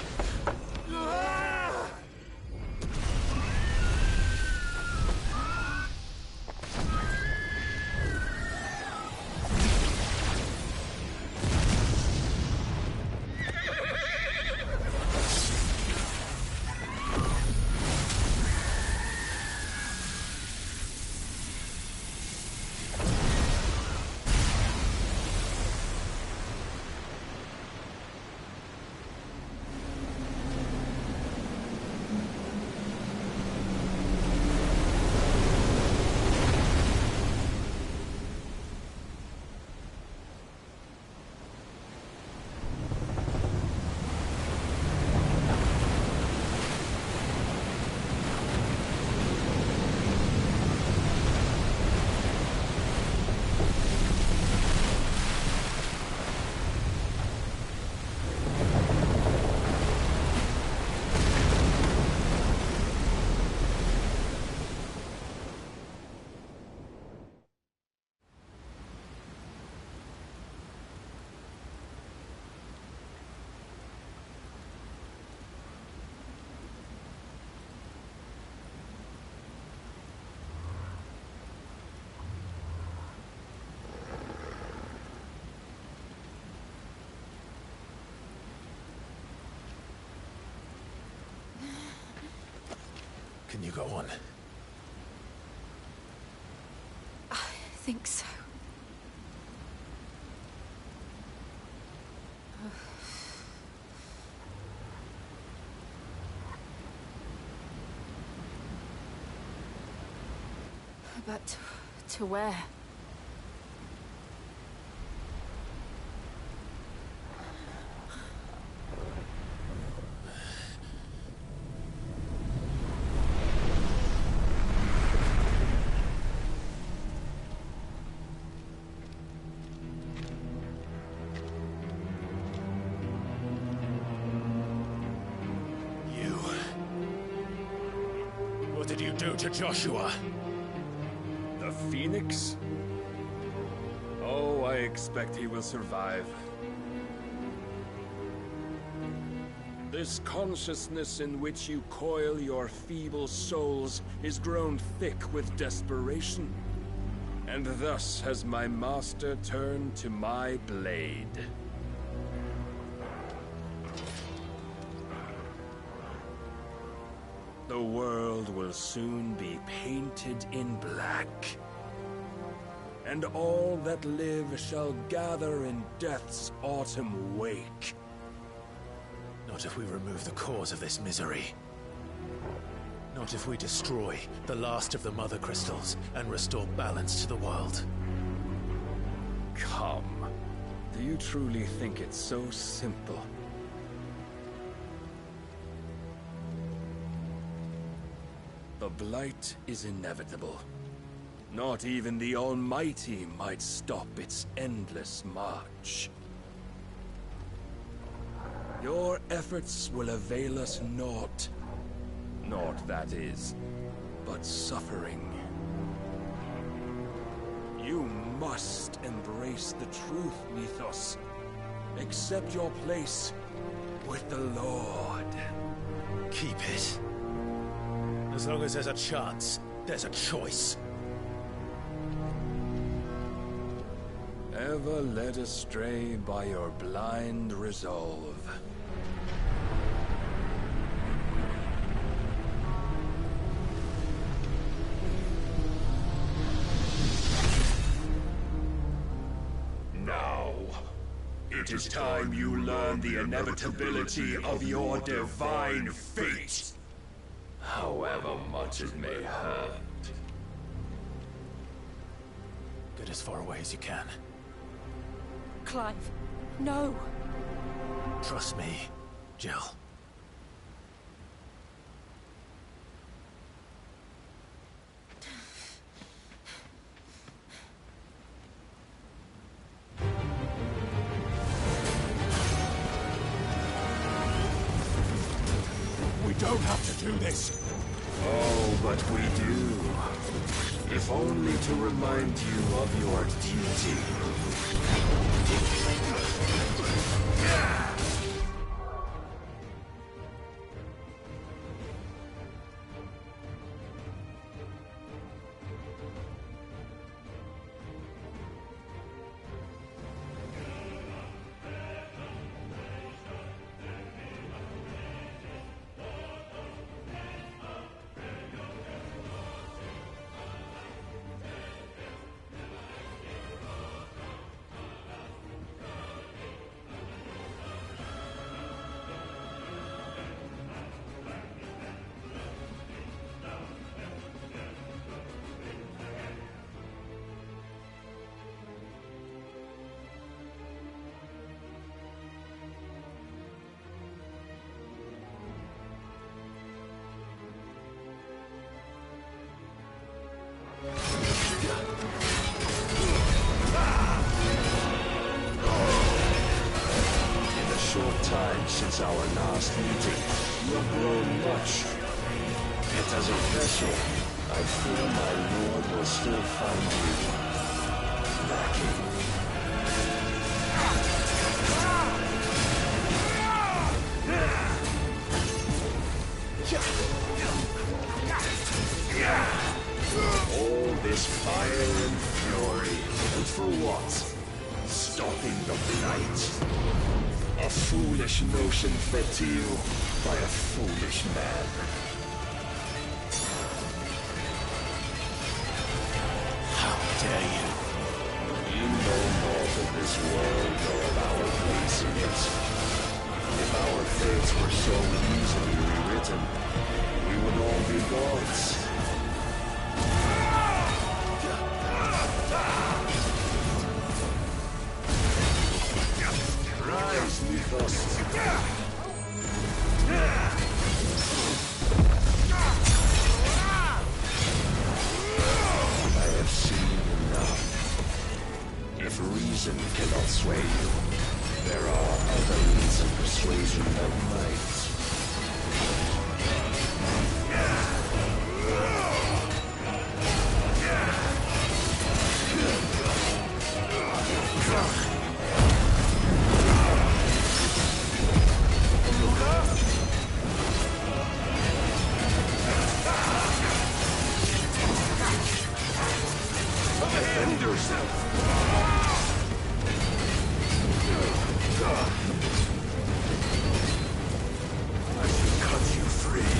Can you go on? I think so. But to where? What did you do to Joshua? The Phoenix? Oh, I expect he will survive. This consciousness in which you coil your feeble souls is grown thick with desperation. And thus has my master turned to my blade. The world will soon be painted in black. And all that live shall gather in death's autumn wake. Not if we remove the cause of this misery. Not if we destroy the last of the Mother Crystals and restore balance to the world. Come. Do you truly think it's so simple? The Blight is inevitable. Not even the Almighty might stop its endless march. Your efforts will avail us naught. Naught, that is, but suffering. You must embrace the truth, Mythos. Accept your place with the Lord. Keep it. As long as there's a chance, there's a choice. Ever led astray by your blind resolve. Now, it is time you learn the inevitability of your divine fate, however much it may hurt. Get as far away as you can. Clive, no. Trust me, Jill. We don't have to do this. Oh, but we do. If only to remind you of your duty. Since our last meeting, you have grown much. Yet as a vessel, I fear my lord will still find you lacking. All this fire and fury, and for what? Stopping the blight? A foolish notion fed to you by a foolish man. How dare you? You know naught of this world nor of our place in it. If our fates were so easily rewritten, we would all be gods. Rise, Mythos. I have seen enough. If reason cannot sway you, there are other means of persuasion that might. Defend yourself! I should cut you free.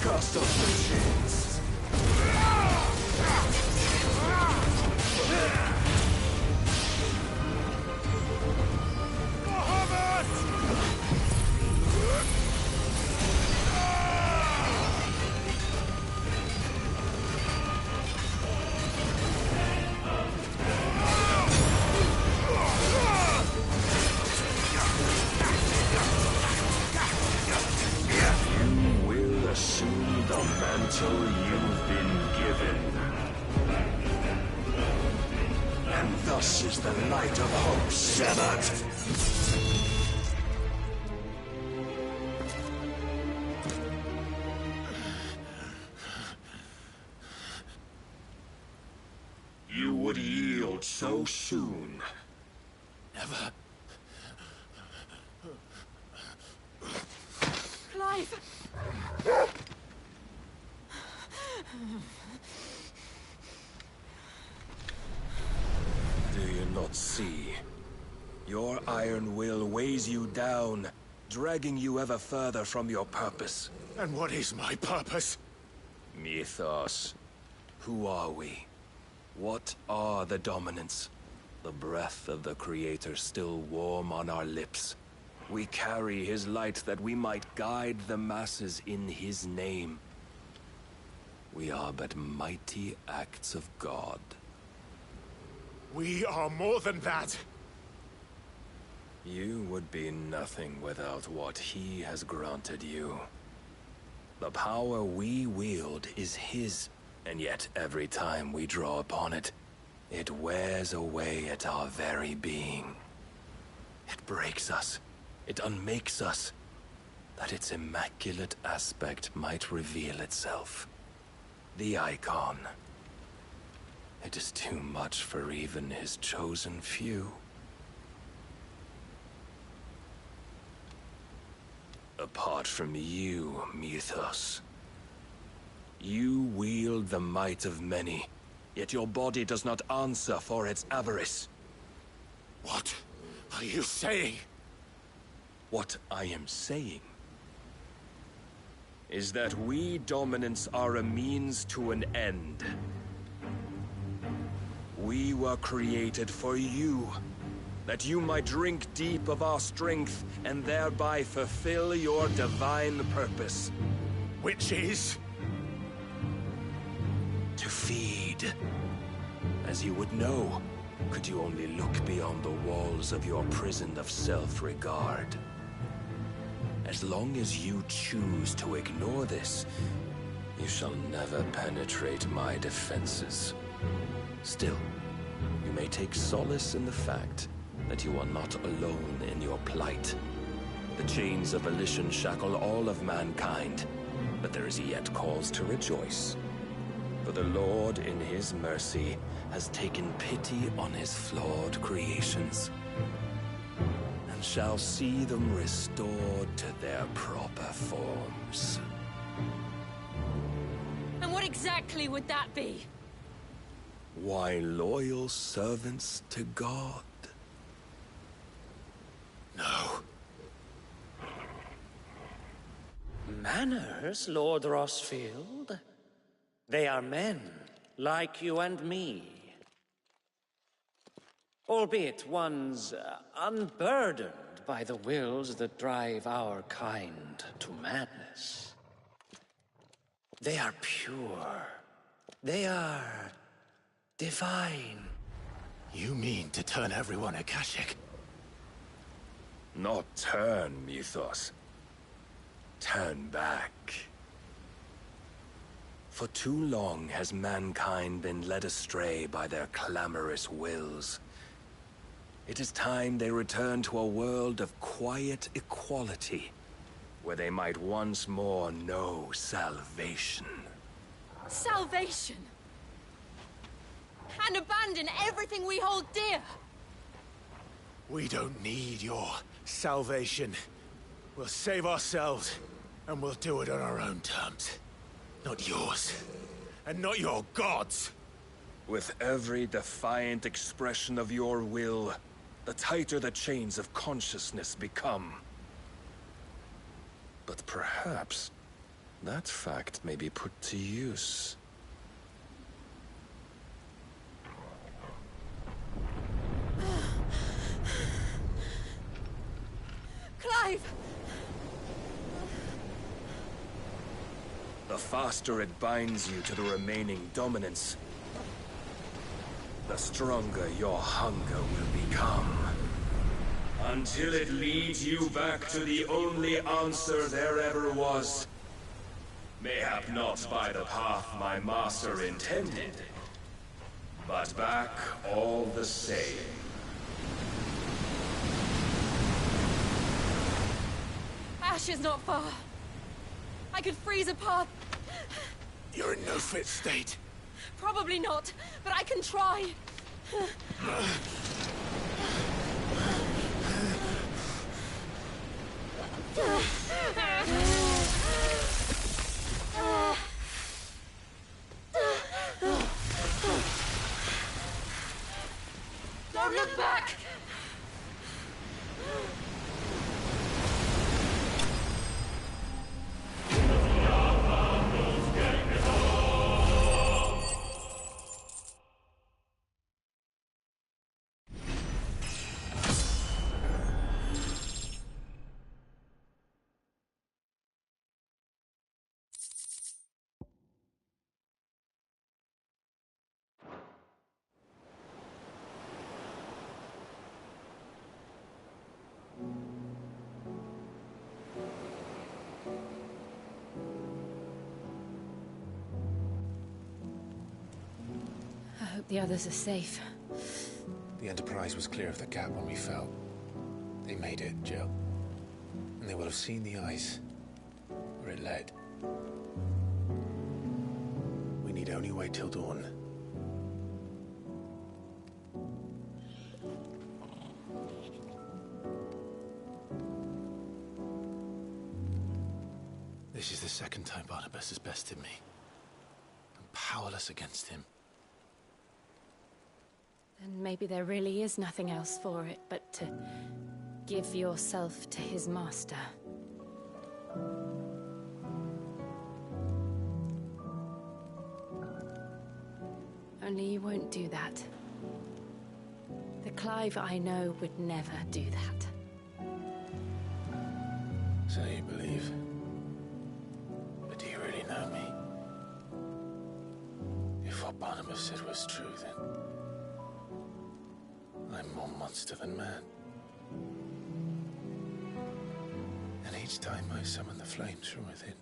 Cast off the chains. You've been given. And thus is the light of hope severed. You soon. Never. Clive! Do you not see? Your iron will weighs you down, dragging you ever further from your purpose. And what is my purpose? Mythos. Who are we? What are the dominants? The breath of the Creator still warm on our lips. We carry his light that we might guide the masses in his name. We are but mighty acts of God. We are more than that. You would be nothing without what he has granted you. The power we wield is his, and yet every time we draw upon it, it wears away at our very being. It breaks us. It unmakes us, that its immaculate aspect might reveal itself. The icon. It is too much for even his chosen few. Apart from you, Mythos. You wield the might of many, yet your body does not answer for its avarice. What are you saying? What I am saying is that we dominants are a means to an end. We were created for you, that you might drink deep of our strength and thereby fulfill your divine purpose. Which is? To feed. As you would know, could you only look beyond the walls of your prison of self-regard. As long as you choose to ignore this, you shall never penetrate my defenses. Still, you may take solace in the fact that you are not alone in your plight. The chains of volition shackle all of mankind, but there is yet cause to rejoice. For the Lord, in his mercy, has taken pity on his flawed creations, and shall see them restored to their proper forms. And what exactly would that be? Why, loyal servants to God. No. Manners, Lord Rossfield? They are men, like you and me. Albeit ones unburdened by the wills that drive our kind to madness. They are pure. They are divine. You mean to turn everyone Akashic? Not turn, Mythos. Turn back. For too long has mankind been led astray by their clamorous wills. It is time they return to a world of quiet equality, where they might once more know salvation. Salvation? And abandon everything we hold dear? We don't need your salvation. We'll save ourselves, and we'll do it on our own terms. Not yours, and not your gods. With every defiant expression of your will, the tighter the chains of consciousness become. But perhaps that fact may be put to use. Clive! The faster it binds you to the remaining dominance, the stronger your hunger will become. Until it leads you back to the only answer there ever was. Mayhap not by the path my master intended, but back all the same. Ash is not far. I could freeze a path. You're in no fit state. Probably not, but I can try. Don't look back! I hope the others are safe. The Enterprise was clear of the gap when we fell. They made it, Jill. And they will have seen the ice where it led. We need only wait till dawn. This is the second time Barnabas has bested me. I'm powerless against him. Then maybe there really is nothing else for it but to give yourself to his master. Only you won't do that. The Clive I know would never do that. So you believe? But do you really know me? If what Barnabas said was true, then I'm more monster than man. And each time I summon the flames from within,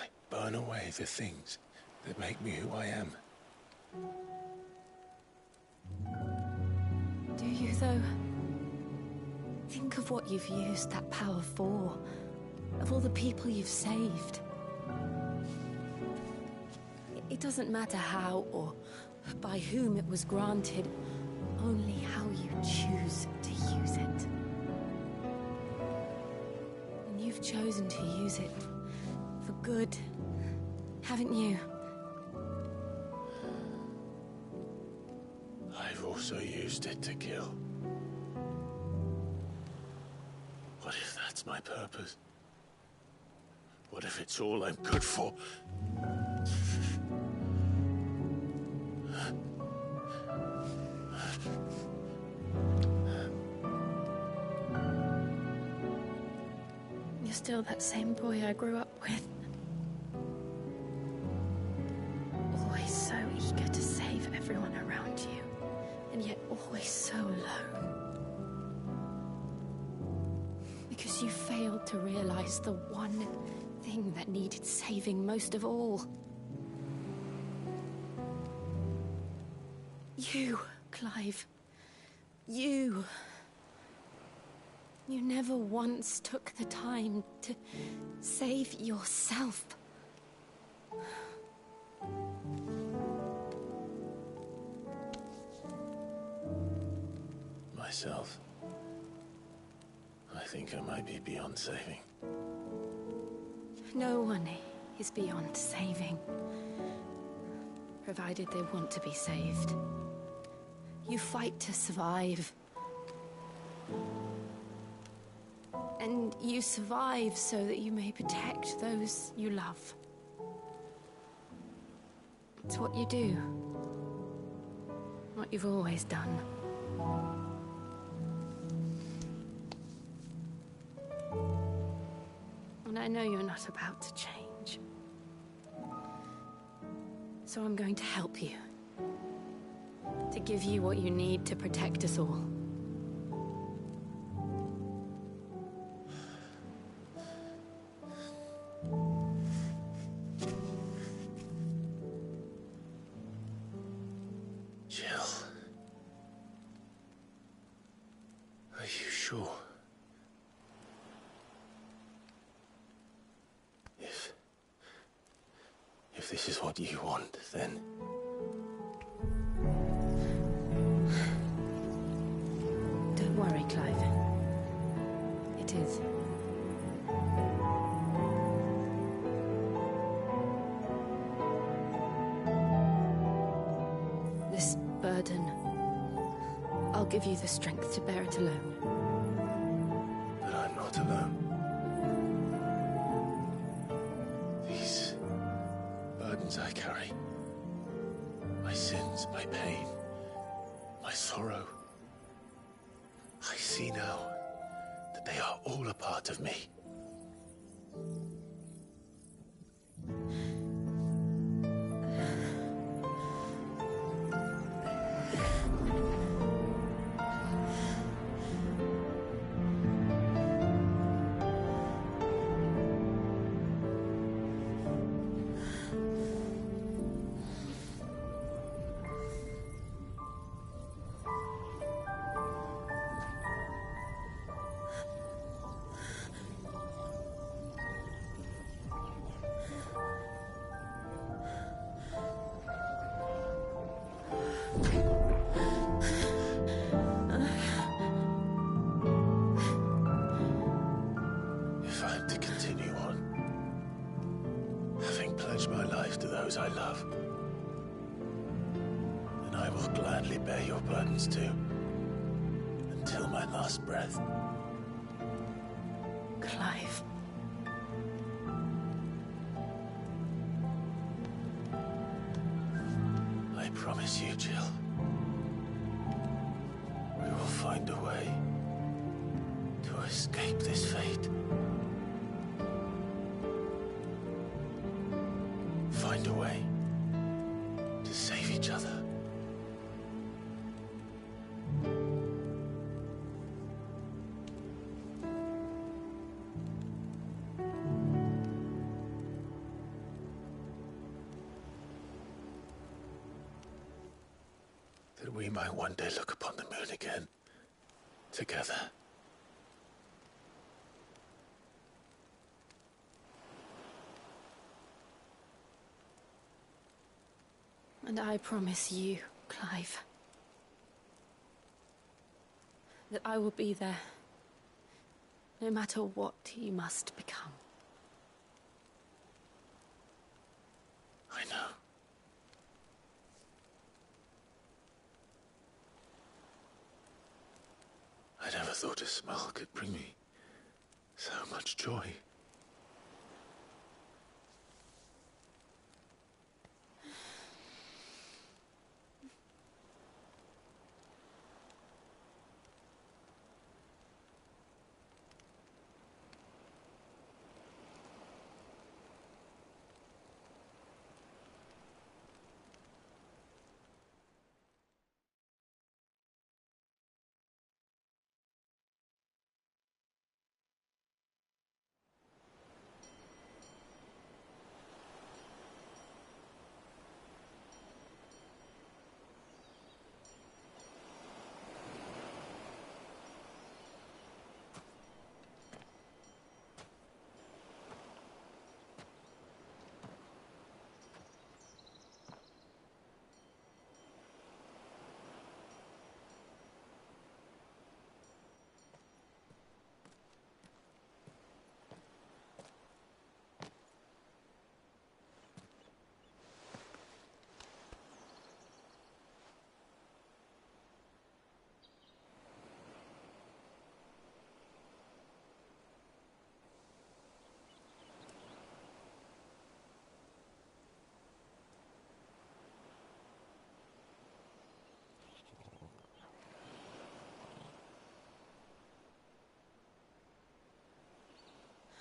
I burn away the things that make me who I am. Do you, though? Think of what you've used that power for. Of all the people you've saved. It doesn't matter how or by whom it was granted, only how you choose to use it. And you've chosen to use it for good, haven't you? I've also used it to kill. What if that's my purpose? What if it's all I'm good for? You're still that same boy I grew up with. Always so eager to save everyone around you, and yet always so alone. Because you failed to realize the one thing that needed saving most of all. You, Clive. You. You never once took the time to save yourself. Myself? I think I might be beyond saving. No one is beyond saving. Provided they want to be saved. You fight to survive. And you survive so that you may protect those you love. It's what you do. What you've always done. And I know you're not about to change. So I'm going to help you. To give you what you need to protect us all. Jill. Are you sure? If this is what you want, then right, Clive. It is. This burden, I'll give you the strength to bear it alone. But I'm not alone. These burdens I carry, my sins, my pain, my sorrow, I see now that they are all a part of me. If I'm to continue on, having pledged my life to those I love, then I will gladly bear your burdens too, until my last breath. Clive. I promise you, Jill, we will find a way to escape this fate. Find a way to save each other. That we might one day look upon the moon again, together. And I promise you, Clive, that I will be there, no matter what you must become. I know. I never thought a smile could bring me so much joy.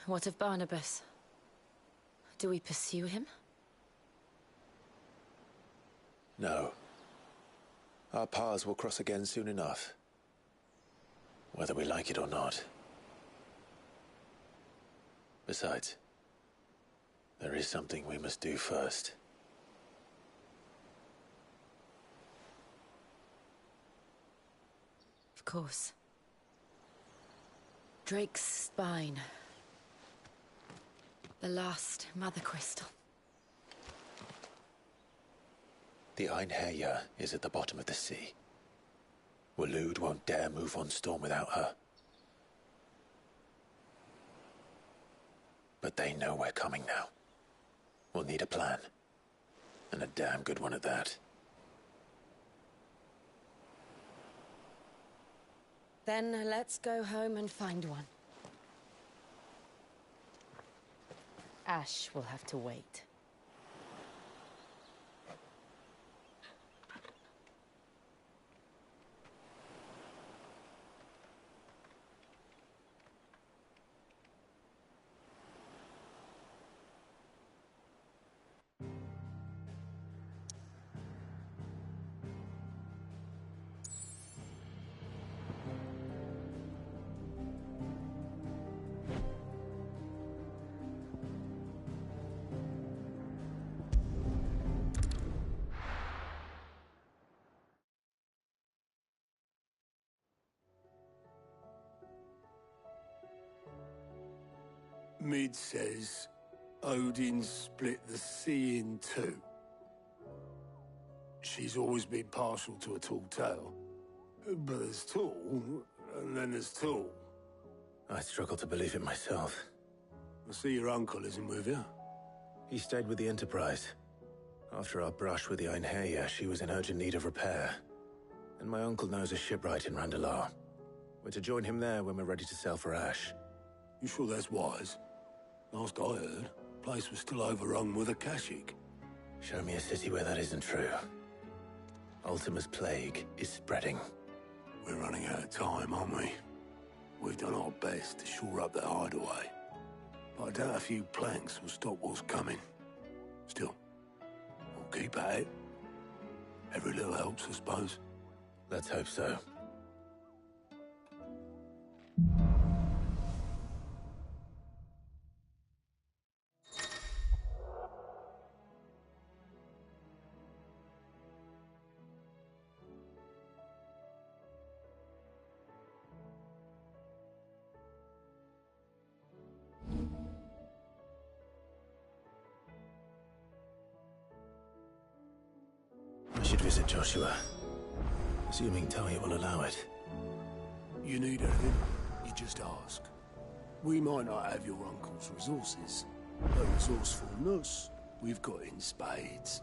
What of Barnabas? Do we pursue him? No. Our paths will cross again soon enough. Whether we like it or not. Besides, there is something we must do first. Of course. Drake's spine. The last Mother Crystal. The Einherjar is at the bottom of the sea. Waloed won't dare move on Storm without her. But they know we're coming now. We'll need a plan. And a damn good one at that. Then let's go home and find one. Ash will have to wait. Mid says Odin split the sea in two. She's always been partial to a tall tale. But there's tall, and then there's tall. I struggle to believe it myself. I see your uncle isn't with you. He stayed with the Enterprise. After our brush with the Einherja, she was in urgent need of repair. And my uncle knows a shipwright in Randalar. We're to join him there when we're ready to sail for Ash. You sure that's wise? Last I heard, the place was still overrun with Akashic. Show me a city where that isn't true. Ultima's plague is spreading. We're running out of time, aren't we? We've done our best to shore up that hideaway. But I doubt a few planks will stop what's coming. Still, we'll keep at it. Every little helps, I suppose. Let's hope so. I should visit Joshua. Assuming Talia will allow it. You need anything, you just ask. We might not have your uncle's resources, but resourcefulness, we've got in spades.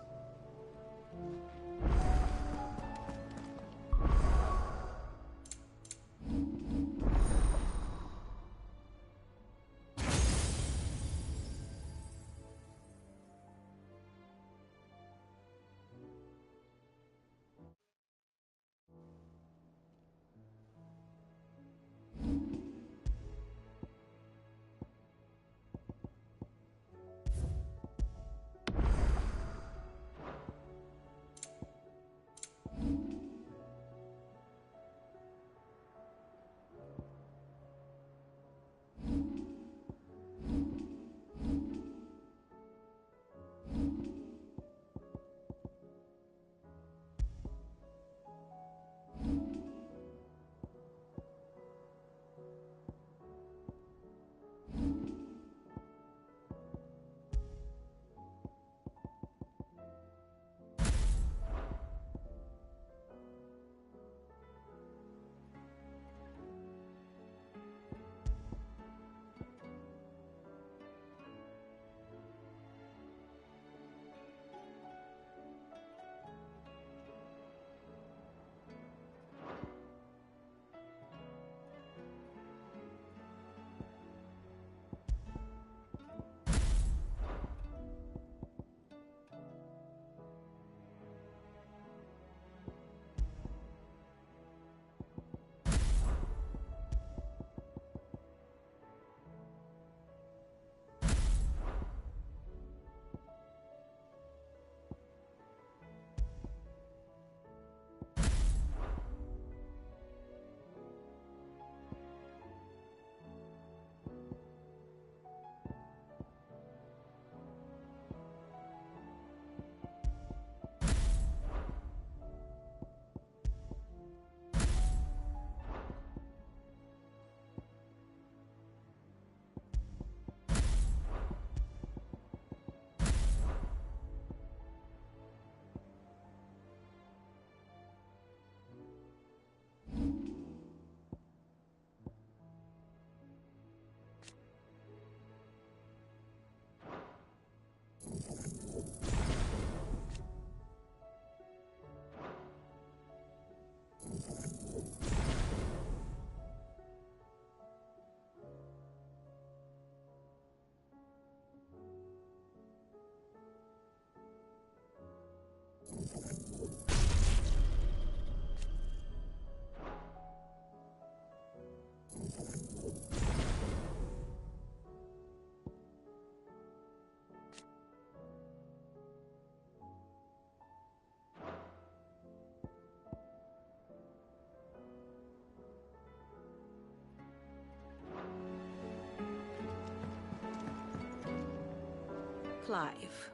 Clive.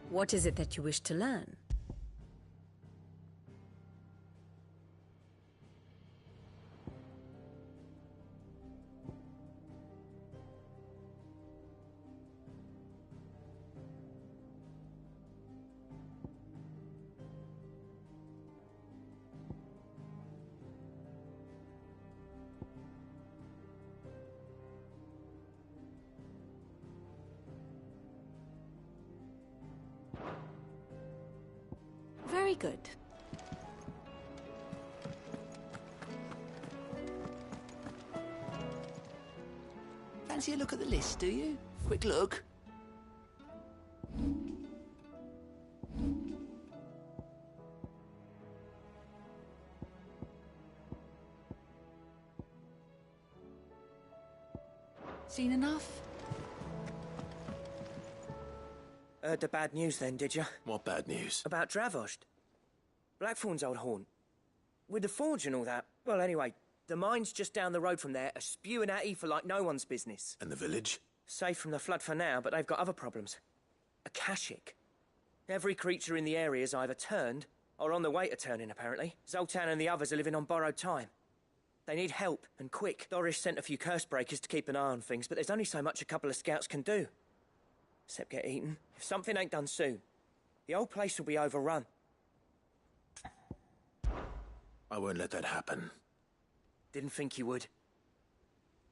What is it that you wish to learn? Very good. Fancy a look at the list, do you? Quick look. Seen enough? Heard the bad news then, did you? What bad news? About Dravost. Blackthorn's old haunt. With the forge and all that. Well, anyway, the mines just down the road from there are spewing out ether like no one's business. And the village? Safe from the flood for now, but they've got other problems. Akashic. Every creature in the area is either turned or on the way to turning, apparently. Zoltan and the others are living on borrowed time. They need help, and quick. Doris sent a few curse breakers to keep an eye on things, but there's only so much a couple of scouts can do. Except get eaten. If something ain't done soon, the old place will be overrun. I won't let that happen. Didn't think you would.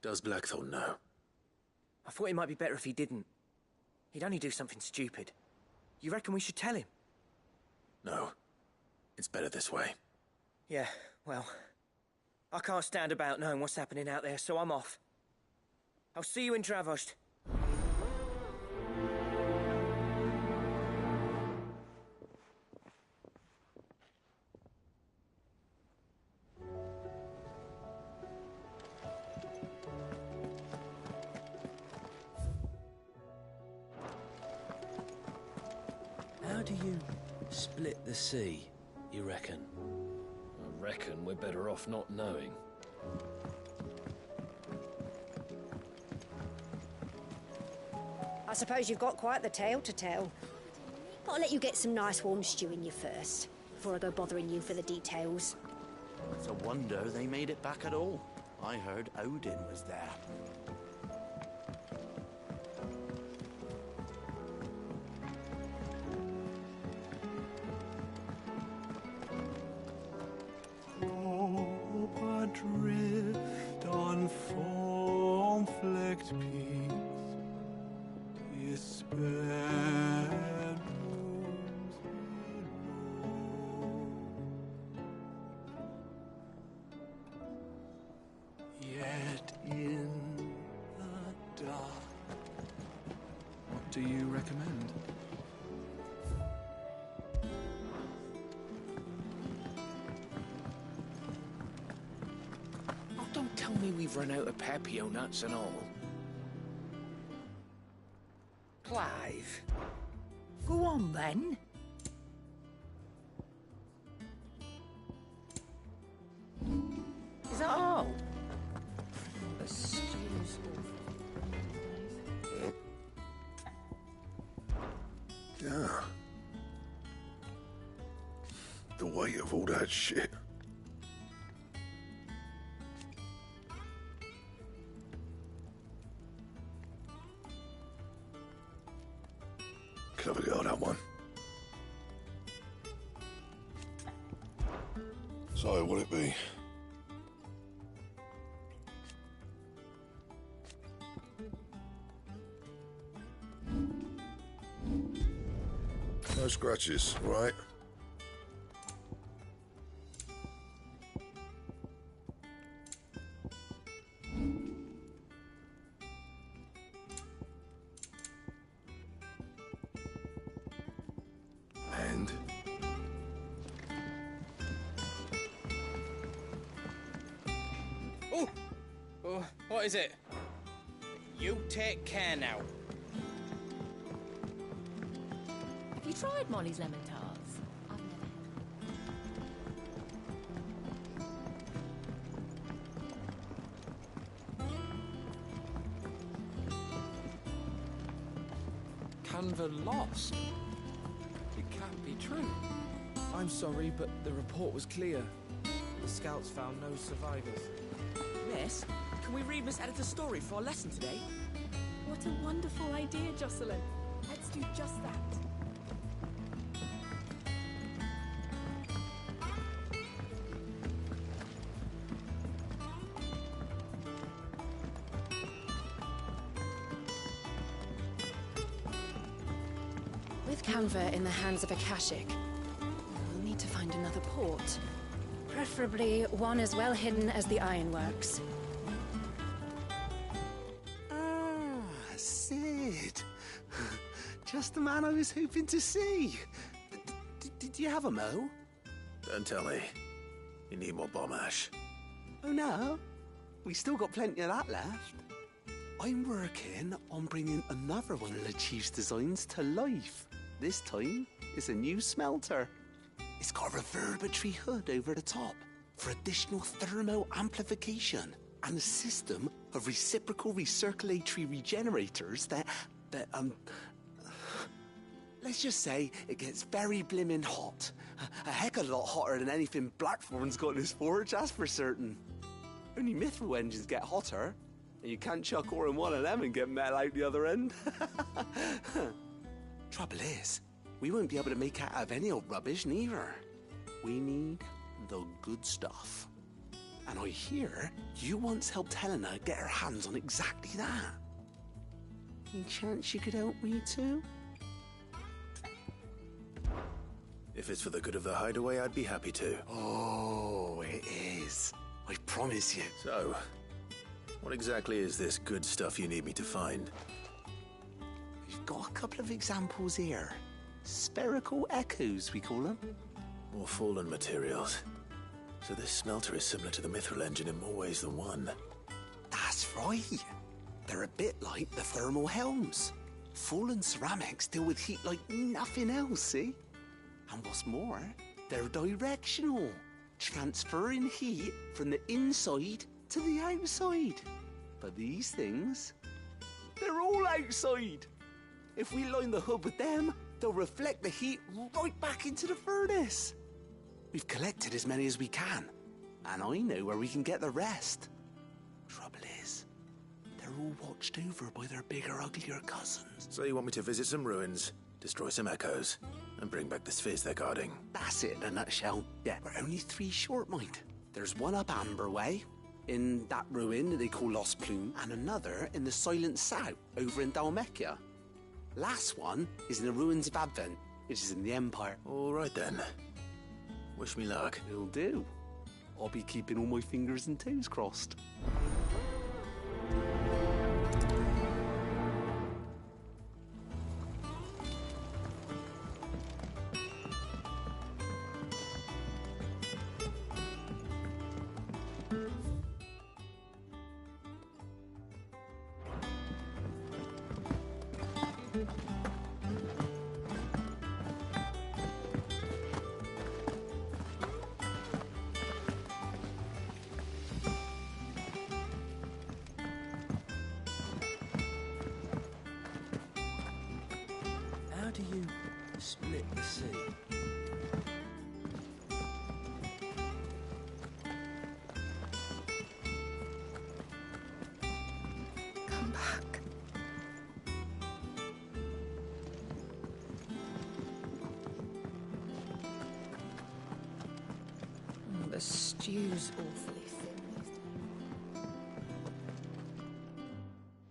Does Blackthorn know? I thought it might be better if he didn't. He'd only do something stupid. You reckon we should tell him? No. It's better this way. Yeah, well, I can't stand about knowing what's happening out there, so I'm off. I'll see you in Dravost. How do you split the sea, you reckon? I reckon we're better off not knowing. I suppose you've got quite the tale to tell. But I'll let you get some nice warm stew in you first, before I go bothering you for the details. It's a wonder they made it back at all. I heard Odin was there. Adrift on foam-flecked peaks, despair rooms below. Yet in the dark. What do you recommend? Don't tell me we've run out of Papio nuts and all. Clive. Go on, then. Is that all? Yeah. The weight of all that shit. Clever girl, that one. So, what'll it be? No scratches, right? And? Oh, what is it? You take care now. Have you tried Molly's lemon tarts? I've never had. Canva lost. It can't be true. I'm sorry, but the report was clear. The scouts found no survivors. Miss, can we read Miss Editor's story for our lesson today? What a wonderful idea, Jocelyn. Let's do just that. With Canva in the hands of Akashic, we'll need to find another port. Preferably one as well hidden as the ironworks. Ah, Sid. Just the man I was hoping to see. Did you have a mo? Don't tell me. You need more bomb ash. Oh no, we still got plenty of that left. I'm working on bringing another one of the Chief's designs to life. This time, it's a new smelter. It's got a reverberatory hood over the top for additional thermo amplification and a system of reciprocal recirculatory regenerators that let's just say it gets very blimmin' hot. A heck of a lot hotter than anything Blackthorn's got in his forge, that's for certain. Only Mithril engines get hotter, and you can't chuck ore in one of them and get metal out the other end. Trouble is, we won't be able to make out of any old rubbish neither. We need the good stuff. And I hear you once helped Helena get her hands on exactly that. Any chance you could help me too? If it's for the good of the hideaway, I'd be happy to. Oh, it is. I promise you. So, what exactly is this good stuff you need me to find? We've got a couple of examples here. Spherical echoes, we call them. More fallen materials. So this smelter is similar to the Mithril engine in more ways than one. That's right. They're a bit like the thermal helms. Fallen ceramics deal with heat like nothing else, see? And what's more, they're directional, transferring heat from the inside to the outside. But these things, they're all outside. If we line the hood with them, they'll reflect the heat right back into the furnace. We've collected as many as we can, and I know where we can get the rest. Trouble is, they're all watched over by their bigger, uglier cousins. So you want me to visit some ruins, destroy some echoes, and bring back the spheres they're guarding? That's it in a nutshell. Yeah, we're only 3 short, mind. There's one up Amber Way, in that ruin that they call Lost Plume, and another in the Silent South, over in Dalmekia. Last one is in the ruins of Advent, which is in the Empire. All right then. Wish me luck. It'll do. I'll be keeping all my fingers and toes crossed. How do you split the sea? Come back. The stew's awfully thin.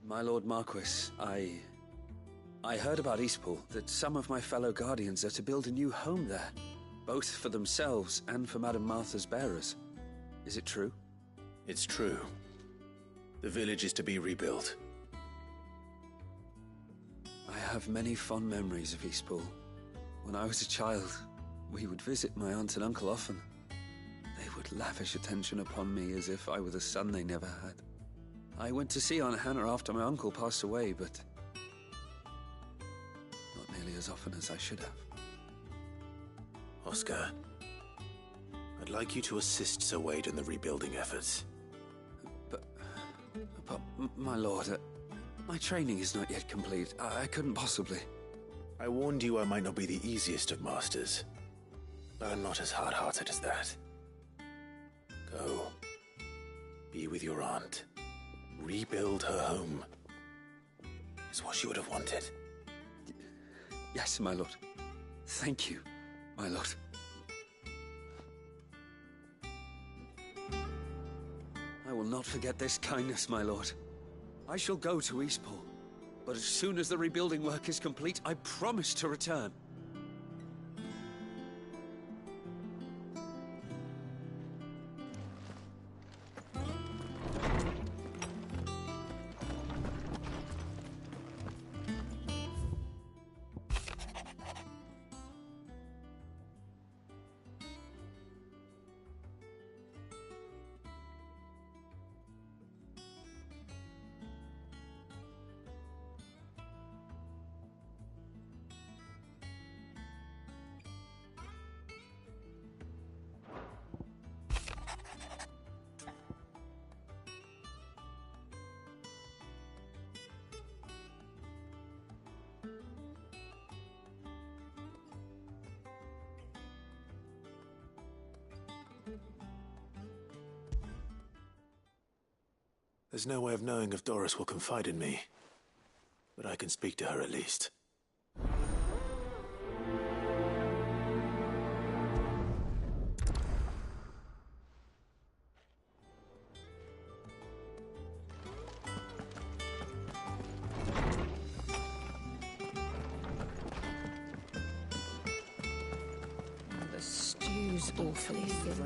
My Lord Marquis, I heard about Eastpool, that some of my fellow Guardians are to build a new home there, both for themselves and for Madame Martha's bearers. Is it true? It's true. The village is to be rebuilt. I have many fond memories of Eastpool. When I was a child, we would visit my aunt and uncle often. They would lavish attention upon me as if I were the son they never had. I went to see Aunt Hannah after my uncle passed away, but not nearly as often as I should have. Oscar, I'd like you to assist Sir Wade in the rebuilding efforts. But my lord, my training is not yet complete. I couldn't possibly. I warned you I might not be the easiest of masters, but I'm not as hard-hearted as that. Go. Be with your aunt. Rebuild her home. Is what she would have wanted. Yes, my lord. Thank you, my lord. I will not forget this kindness, my lord. I shall go to Eastpool, but as soon as the rebuilding work is complete, I promise to return. There's no way of knowing if Doris will confide in me, but I can speak to her at least. The stew's awfully thin.